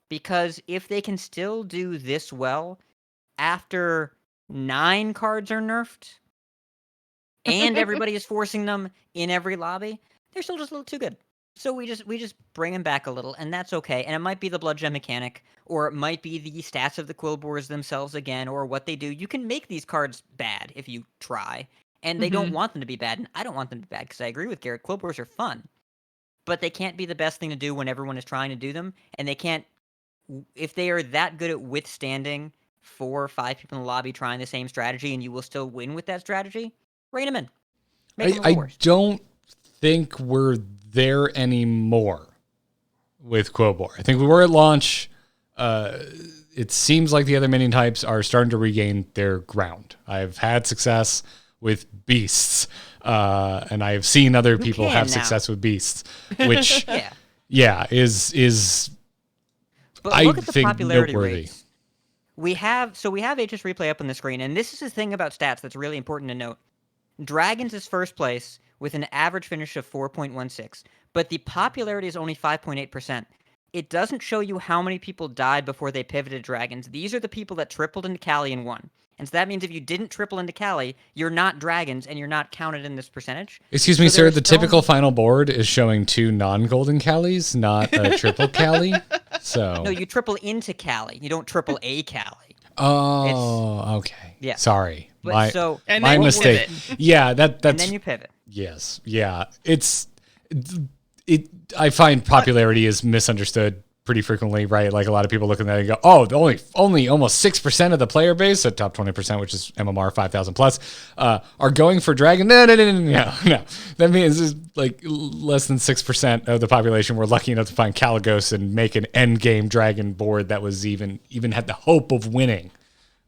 because if they can still do this well after 9 cards are nerfed, and everybody is forcing them in every lobby, they're still just a little too good. So we just bring them back a little, and that's okay. And it might be the blood gem mechanic, or it might be the stats of the Quillboars themselves again, or what they do. You can make these cards bad if you try, and they don't want them to be bad, and I don't want them to be bad, because I agree with Garrett. Quillboars are fun, but they can't be the best thing to do when everyone is trying to do them, and they can't, if they are that good at withstanding 4 or 5 people in the lobby trying the same strategy, and you will still win with that strategy, rein them in. I don't think we're there anymore with Quillboar. I think we were at launch. It seems like the other minion types are starting to regain their ground. I've had success with beasts, and I have seen other people have success with beasts, which is but I look at the think popularity noteworthy. rates. We have HS replay up on the screen, and this is the thing about stats that's really important to note. Dragons is first place with an average finish of 4.16, but the popularity is only 5.8%. It doesn't show you how many people died before they pivoted Dragons. These are the people that tripled into Cali and won. And so that means if you didn't triple into Cali, you're not Dragons and you're not counted in this percentage. Excuse me, sir. The typical final board is showing 2 non-golden Calis, not a triple Cali. So no, you triple into Cali. You don't triple a Cali. Oh, okay. Yeah. Sorry. But My mistake. Yeah, that's. And then you pivot. Yes. Yeah. I find popularity is misunderstood pretty frequently, right? Like a lot of people look at that and go, "Oh, only almost 6% of the player base, so top 20%, which is MMR 5,000 plus, are going for Dragon." No. That means it's like less than 6% of the population were lucky enough to find Caligos and make an end game Dragon board that was even had the hope of winning.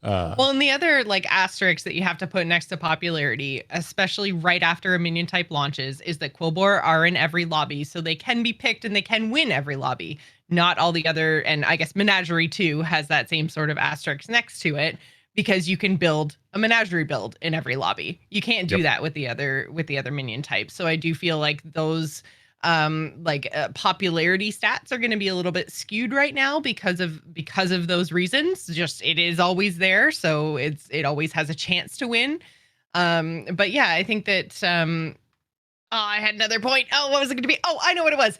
Well, and the other asterisk that you have to put next to popularity, especially right after a minion type launches, is that Quillboar are in every lobby, so they can be picked and they can win every lobby. Not all the other, and I guess Menagerie too has that same sort of asterisk next to it, because you can build a Menagerie build in every lobby. You can't do that with the other minion types. So I do feel like those popularity stats are going to be a little bit skewed right now because of those reasons. Just it is always there, so it always has a chance to win. But yeah, I think that I had another point. Oh, what was it going to be? Oh, I know what it was.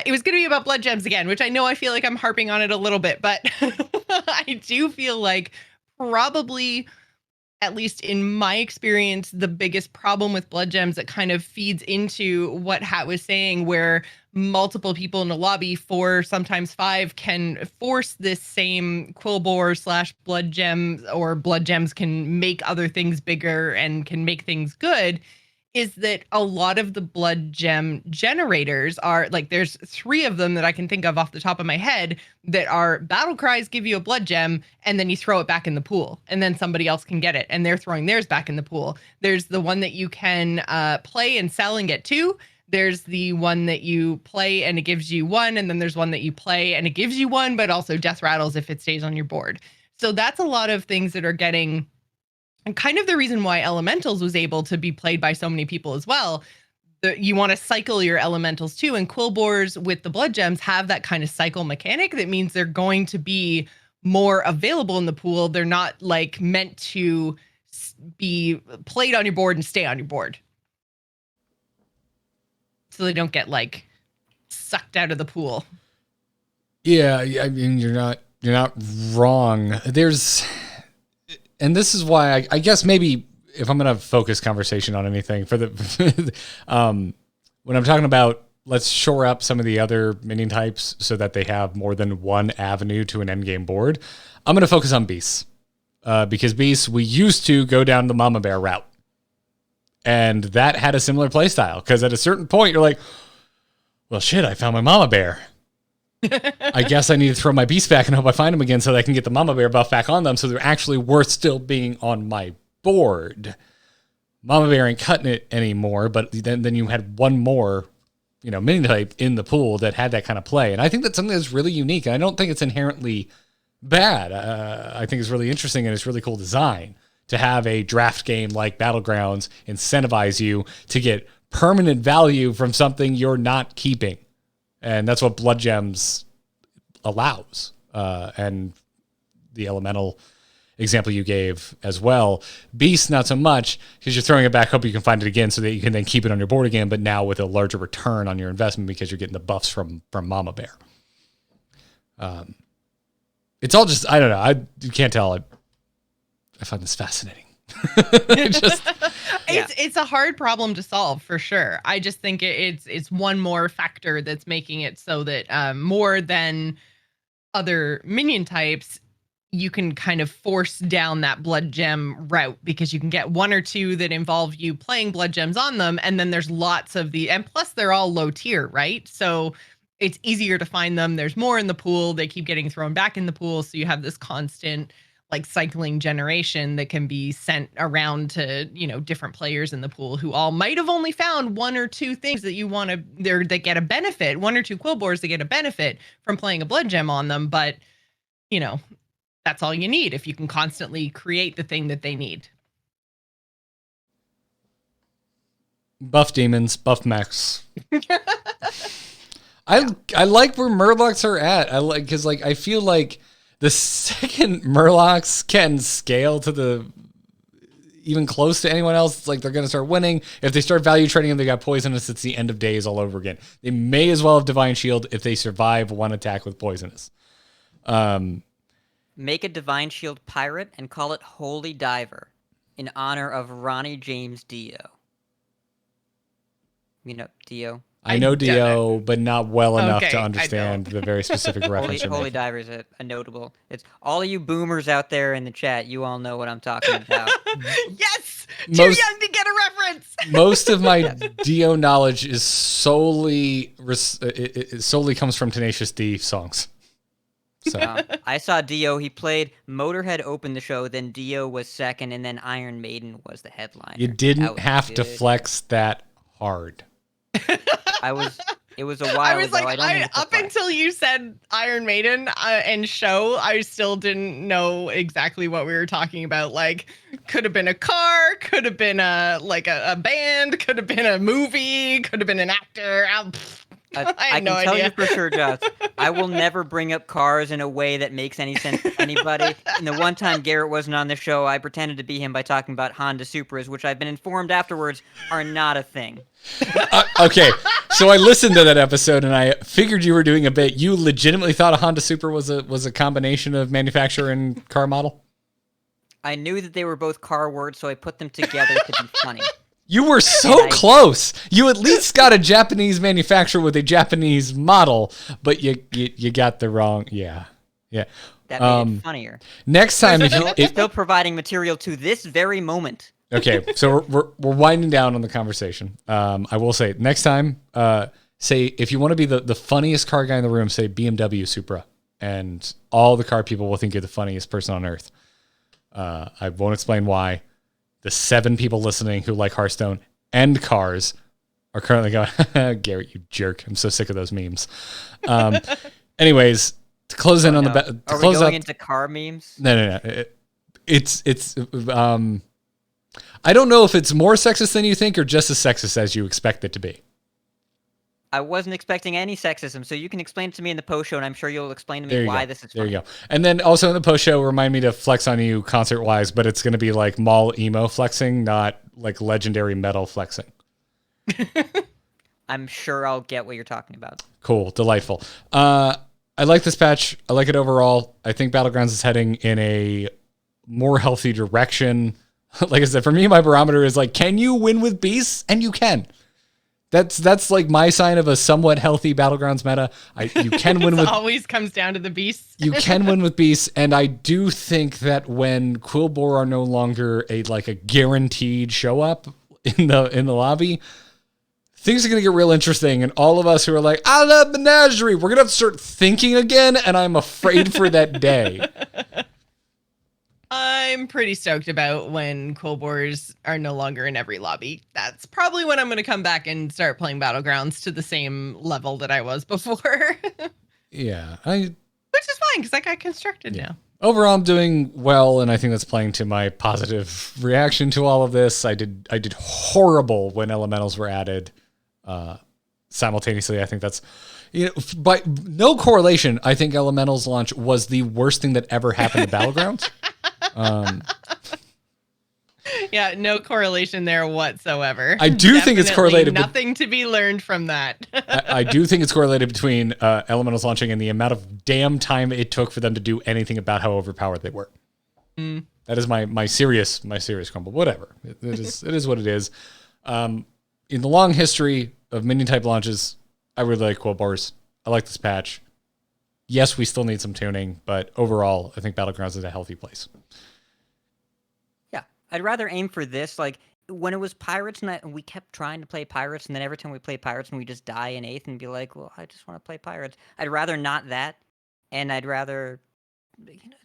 It was going to be about blood gems again, which I know I feel like I'm harping on it a little bit, but I do feel like probably at least in my experience, the biggest problem with blood gems that kind of feeds into what Hat was saying, where multiple people in a lobby, 4, sometimes 5, can force this same Quillbore / blood gems, or blood gems can make other things bigger and can make things good, is that a lot of the blood gem generators are like, there's 3 of them that I can think of off the top of my head that are battle cries give you a blood gem and then you throw it back in the pool and then somebody else can get it and they're throwing theirs back in the pool. There's the one that you can play and sell and get 2. There's the one that you play and it gives you 1, and then there's one that you play and it gives you 1, but also death rattles if it stays on your board. So that's a lot of things that are getting, and kind of the reason why Elementals was able to be played by so many people as well. You want to cycle your Elementals too, and Quillbores with the blood gems have that kind of cycle mechanic that means they're going to be more available in the pool. They're not like meant to be played on your board and stay on your board. So they don't get like sucked out of the pool. Yeah, I mean, you're not wrong. And this is why I guess maybe if I'm going to focus conversation on anything for the, when I'm talking about, let's shore up some of the other minion types so that they have more than one avenue to an endgame board, I'm going to focus on beasts. Because beasts, we used to go down the mama bear route. And that had a similar play style. Because at a certain point, you're like, well, shit, I found my mama bear. I guess I need to throw my beast back and hope I find them again so that I can get the mama bear buff back on them so they're actually worth still being on my board. Mama bear ain't cutting it anymore, but then you had one more, mini type in the pool that had that kind of play. And I think that's something that's really unique. And I don't think it's inherently bad. I think it's really interesting and it's really cool design to have a draft game like Battlegrounds incentivize you to get permanent value from something you're not keeping. And that's what blood gems allows. And the elemental example you gave as well. Beast, not so much, because you're throwing it back, hope you can find it again so that you can then keep it on your board again, but now with a larger return on your investment because you're getting the buffs from Mama Bear. It's all just, I don't know. You can't tell. I find this fascinating. It's a hard problem to solve for sure. I just think it's one more factor that's making it so that more than other minion types, you can kind of force down that blood gem route because you can get 1 or 2 that involve you playing blood gems on them, and then there's lots of and plus they're all low tier, right? So it's easier to find them. There's more in the pool. They keep getting thrown back in the pool, so you have this constant like cycling generation that can be sent around to, different players in the pool who all might have only found 1 or 2 things that you want to, that get a benefit, 1 or 2 Quillbores that get a benefit from playing a blood gem on them. But, that's all you need if you can constantly create the thing that they need. Buff demons, buff mechs. I like where Murlocs are at. Because I feel like the second Murlocs can scale to even close to anyone else, it's like they're going to start winning. If they start value trading them, they got poisonous. It's the end of days all over again. They may as well have Divine Shield if they survive one attack with poisonous. Make a Divine Shield pirate and call it Holy Diver in honor of Ronnie James Dio. Dio? I know Dio, but not well enough to understand the very specific reference. Holy Diver is a notable. It's all of you boomers out there in the chat. You all know what I'm talking about. Yes, too young to get a reference. Most of my Dio knowledge is solely comes from Tenacious D songs. So I saw Dio. He played Motorhead opened the show, then Dio was second, and then Iron Maiden was the headliner. You didn't have to flex that hard. It was a while I was ago. like, up until you said Iron Maiden and show, I still didn't know exactly what we were talking about. Like, could have been a car, could have been a band, could have been a movie, could have been an actor. I can tell you for sure, Josh, I will never bring up cars in a way that makes any sense to anybody. And the one time Garrett wasn't on the show, I pretended to be him by talking about Honda Supras, which I've been informed afterwards are not a thing. Okay, so I listened to that episode and I figured you were doing a bit. You legitimately thought a Honda Supra was a combination of manufacturer and car model? I knew that they were both car words, so I put them together to be funny. You were so close. You at least got a Japanese manufacturer with a Japanese model, but you got the wrong. Yeah. That made it funnier. Next time, It's still providing material to this very moment. Okay, so we're winding down on the conversation. I will say next time, say if you want to be the funniest car guy in the room, say BMW Supra, and all the car people will think you're the funniest person on earth. I won't explain why. The 7 people listening who like Hearthstone and cars are currently going, Garrett, you jerk. I'm so sick of those memes. Anyways, to close in on the... Are we going into car memes? No. It's I don't know if it's more sexist than you think or just as sexist as you expect it to be. I wasn't expecting any sexism, so you can explain it to me in the post show, and I'm sure you'll explain to me why this is funny. There you go. And then also in the post show, remind me to flex on you concert-wise, but it's going to be like mall emo flexing, not like legendary metal flexing. I'm sure I'll get what you're talking about. Cool. Delightful. I like this patch. I like it overall. I think Battlegrounds is heading in a more healthy direction. Like I said, for me, my barometer is like, can you win with beasts? And you can. That's like my sign of a somewhat healthy Battlegrounds meta. You can win with... always comes down to the beasts. You can win with beasts, and I do think that when Quillbore are no longer a guaranteed show up in the lobby, things are going to get real interesting, and all of us who are like, I love Menagerie, we're going to have to start thinking again, and I'm afraid for that day. I'm pretty stoked about when Quillbores are no longer in every lobby. That's probably when I'm going to come back and start playing Battlegrounds to the same level that I was before. Yeah. Which is fine, because I got constructed now. Overall, I'm doing well, and I think that's playing to my positive reaction to all of this. I did horrible when elementals were added simultaneously. I think that's, by no correlation, I think elementals launch was the worst thing that ever happened to Battlegrounds. Yeah, no correlation there whatsoever. I do think it's correlated. Nothing to be learned from that. I do think it's correlated between elementals launching and the amount of damn time it took for them to do anything about how overpowered they were. That is my serious crumble. Whatever. It is what it is. In the long history of minion type launches, I really like Quillbores. I like this patch. Yes, we still need some tuning, but overall, I think Battlegrounds is a healthy place. Yeah, I'd rather aim for this. Like, when it was Pirates, and we kept trying to play Pirates, and then every time we play Pirates, and we just die in 8th and be like, well, I just want to play Pirates. I'd rather not that, and I'd rather,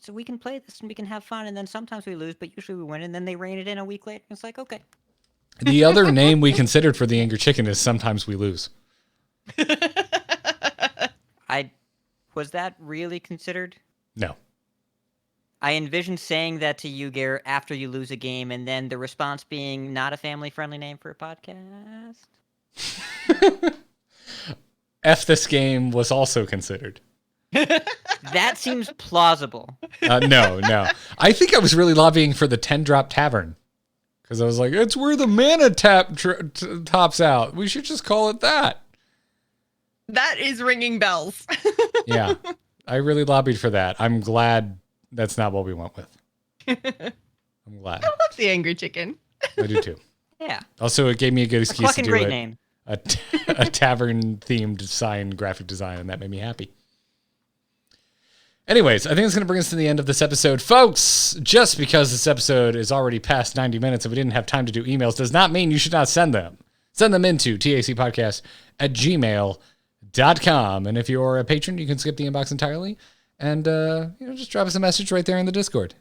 so we can play this, and we can have fun, and then sometimes we lose, but usually we win, and then they rein it in a week later, and it's like, okay. The other name we considered for the Angry Chicken is Sometimes We Lose. Was that really considered? No. I envisioned saying that to you, Garrett, after you lose a game, and then the response being not a family-friendly name for a podcast. F this game was also considered. That seems plausible. No. I think I was really lobbying for the 10-drop tavern. Because I was like, it's where the mana tops out. We should just call it that. That is ringing bells. Yeah, I really lobbied for that. I'm glad that's not what we went with. I'm glad. I love the Angry Chicken. I do too. Yeah. Also, it gave me a good excuse to do great name. a tavern-themed graphic design, and that made me happy. Anyways, I think it's going to bring us to the end of this episode. Folks, just because this episode is already past 90 minutes and we didn't have time to do emails does not mean you should not send them. Send them into tacpodcast@gmail.com. And if you're a patron, you can skip the inbox entirely and just drop us a message right there in the Discord.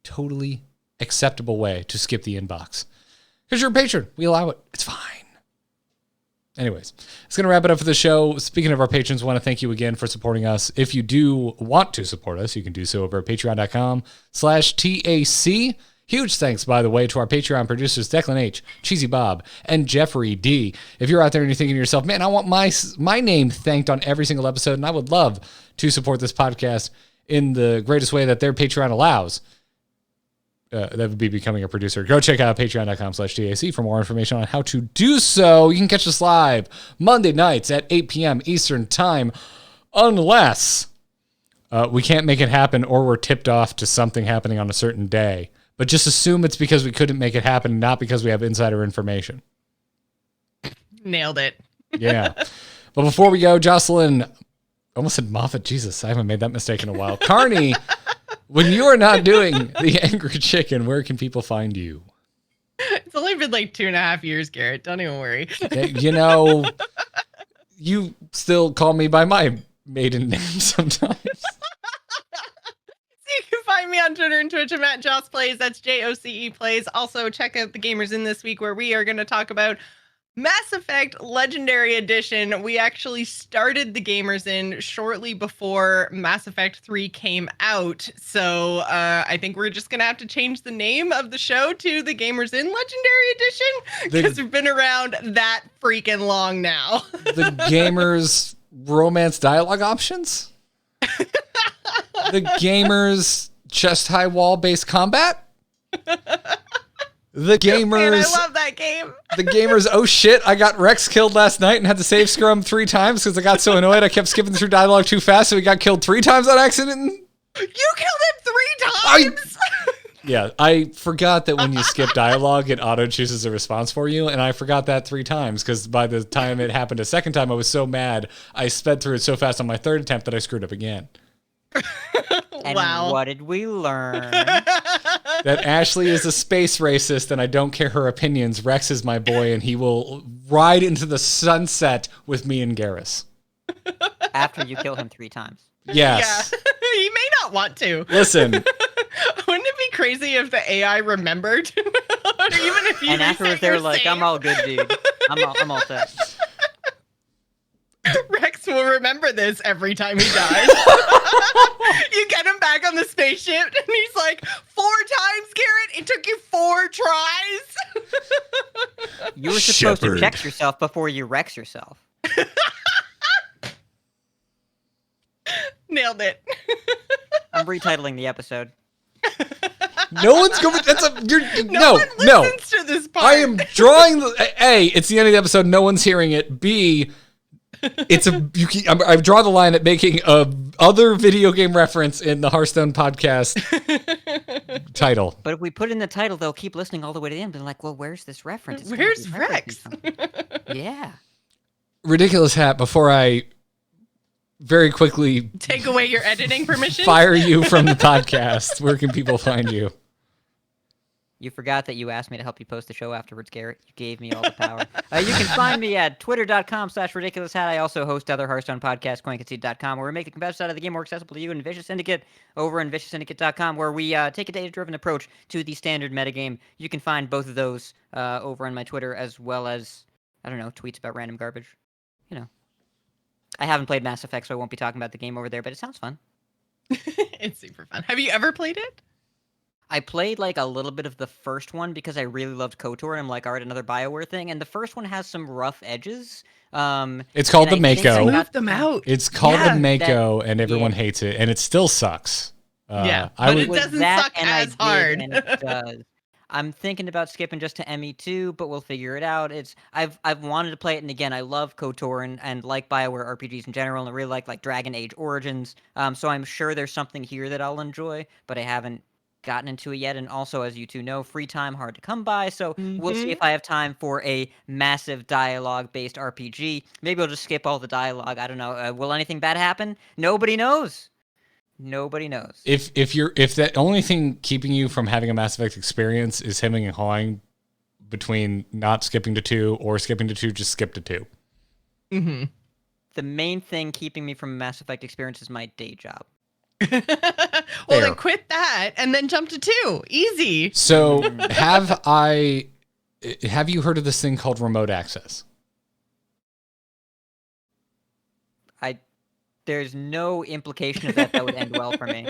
Totally acceptable way to skip the inbox. Because you're a patron. We allow it. It's fine. Anyways, it's going to wrap it up for the show. Speaking of our patrons, I want to thank you again for supporting us. If you do want to support us, you can do so over at patreon.com/TAC. Huge thanks, by the way, to our Patreon producers, Declan H., Cheesy Bob, and Jeffrey D. If you're out there and you're thinking to yourself, man, I want my name thanked on every single episode, and I would love to support this podcast in the greatest way that their Patreon allows, that would be becoming a producer. Go check out patreon.com/TAC for more information on how to do so. You can catch us live Monday nights at 8 p.m. Eastern Time, unless we can't make it happen, or we're tipped off to something happening on a certain day. But just assume it's because we couldn't make it happen, not because we have insider information. Nailed it. Yeah. But before we go, Jocelyn, I almost said Moffat. Jesus, I haven't made that mistake in a while. Carney, when you are not doing the Angry Chicken, where can people find you? It's only been like 2.5 years, Garrett. Don't even worry. You know, you still call me by my maiden name sometimes. You can find me on Twitter and Twitch. I'm at Joss Plays. That's JOCE Plays. Also, check out the Gamers In this week, where we are going to talk about Mass Effect Legendary Edition. We actually started the Gamers In shortly before Mass Effect 3 came out. So I think we're just going to have to change the name of the show to the Gamers In Legendary Edition, because we've been around that freaking long now. The Gamers Romance Dialogue Options? The Gamers Chest High Wall Based Combat? The Gamers... Man, I love that game. The Gamers, oh shit, I got Rex killed last night and had to save scrum 3 times because I got so annoyed I kept skipping through dialogue too fast, so he got killed 3 times on accident. You killed him 3 times? Yeah, I forgot that when you skip dialogue, it auto-chooses a response for you, and I forgot that 3 times, because by the time it happened a second time, I was so mad, I sped through it so fast on my 3rd attempt that I screwed up again. And wow. what did we learn? That Ashley is a space racist, and I don't care her opinions. Rex is my boy, and he will ride into the sunset with me and Garrus. After you kill him 3 times. Yes. Yeah. He may not want to. Listen. Wouldn't it be crazy if the AI remembered? Or even if you and afterwards they were like, save. I'm all good, dude. I'm all set. Rex will remember this every time he dies. You get him back on the spaceship, and he's like, 4 times, Garrett? It took you 4 tries? You were supposed Shepherd. to check yourself before you Rex yourself. Nailed it. I'm retitling the episode. No one's going. No one listens to this part. I am drawing the A. It's the end of the episode. No one's hearing it. B. I draw the line at making a other video game reference in the Hearthstone podcast title. But if we put in the title, they'll keep listening all the way to the end. They're like, well, where's this reference? It's Where's gotta be Rex? Yeah. Ridiculous Hat. Before I very quickly Take away your editing permission? fire you from the podcast, where can people find you? You forgot that you asked me to help you post the show afterwards, Garrett. You gave me all the power. You can find me at twitter.com/ridiculoushat. I also host other Hearthstone podcasts, coinconceit.com, where we make the competitive side of the game more accessible to you, and Vicious Syndicate over on vicioussyndicate.com, where we take a data-driven approach to the standard metagame. You can find both of those over on my Twitter, as well as, I don't know, tweets about random garbage. You know. I haven't played Mass Effect, so I won't be talking about the game over there, but it sounds fun. It's super fun. Have you ever played it? I played like a little bit of the first one because I really loved KOTOR, and I'm like, all right, another BioWare thing. And the first one has some rough edges. It's called the Mako. Moved them out. It's called Yeah, the Mako, and everyone hates it, and it still sucks. Yeah, I but would, it doesn't suck as hard. And it does. I'm thinking about skipping just to ME2, but we'll figure it out. I've wanted to play it, and again, I love KOTOR and like BioWare RPGs in general, and I really like Dragon Age Origins. So I'm sure there's something here that I'll enjoy, but I haven't gotten into it yet. And also, as you two know, free time hard to come by, so we'll see if I have time for a massive dialogue-based RPG. Maybe I'll just skip all the dialogue. I don't know. Will anything bad happen? Nobody knows. Nobody knows. If the only thing keeping you from having a Mass Effect experience is hemming and hawing between not skipping to 2 or skipping to 2, just skip to 2. Mm-hmm. The main thing keeping me from a Mass Effect experience is my day job. Well, then quit that and then jump to 2. Easy. So have you heard of this thing called remote access? There's no implication of that would end well for me.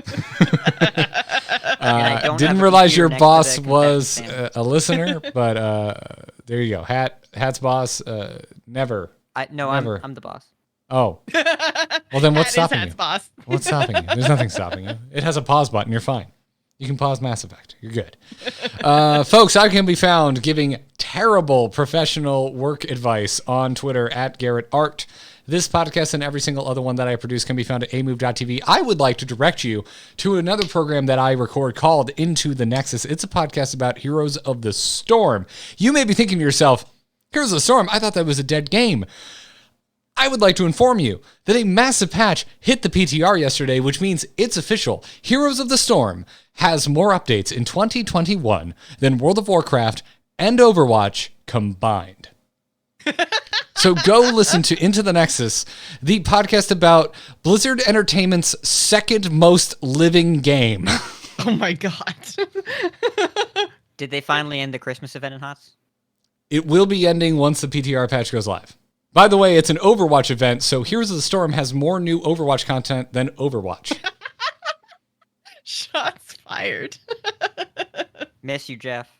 Didn't realize your boss was a listener, but there you go. Hat's boss. Never. Never. I'm the boss. Oh. Well, then what's stopping you? Boss. What's stopping you? There's nothing stopping you. It has a pause button. You're fine. You can pause Mass Effect. You're good. Folks, I can be found giving terrible professional work advice on Twitter at GarrettArt. This podcast and every single other one that I produce can be found at amove.tv. I would like to direct you to another program that I record called Into the Nexus. It's a podcast about Heroes of the Storm. You may be thinking to yourself, Heroes of the Storm, I thought that was a dead game. I would like to inform you that a massive patch hit the PTR yesterday, which means it's official. Heroes of the Storm has more updates in 2021 than World of Warcraft and Overwatch combined. So go listen to Into the Nexus, the podcast about Blizzard Entertainment's second most living game. Oh my God. Did they finally end the Christmas event in HOTS? It will be ending once the PTR patch goes live. By the way, it's an Overwatch event, so Heroes of the Storm has more new Overwatch content than Overwatch. Shots fired. Miss you, Jeff.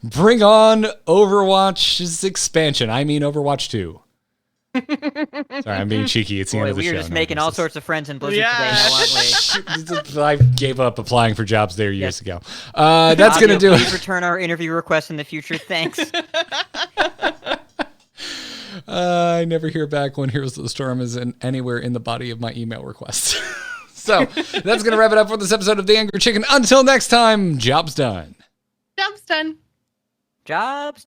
Bring on Overwatch's expansion. I mean Overwatch 2. Sorry, I'm being cheeky. It's the end of the show. We were just making all sorts of friends in Blizzard today, weren't we? I gave up applying for jobs there years ago. That's going to do it. Please return our interview requests in the future. Thanks. I never hear back when Heroes of the Storm is anywhere in the body of my email requests. So that's going to wrap it up for this episode of The Angry Chicken. Until next time, job's done. Job's done. Jobs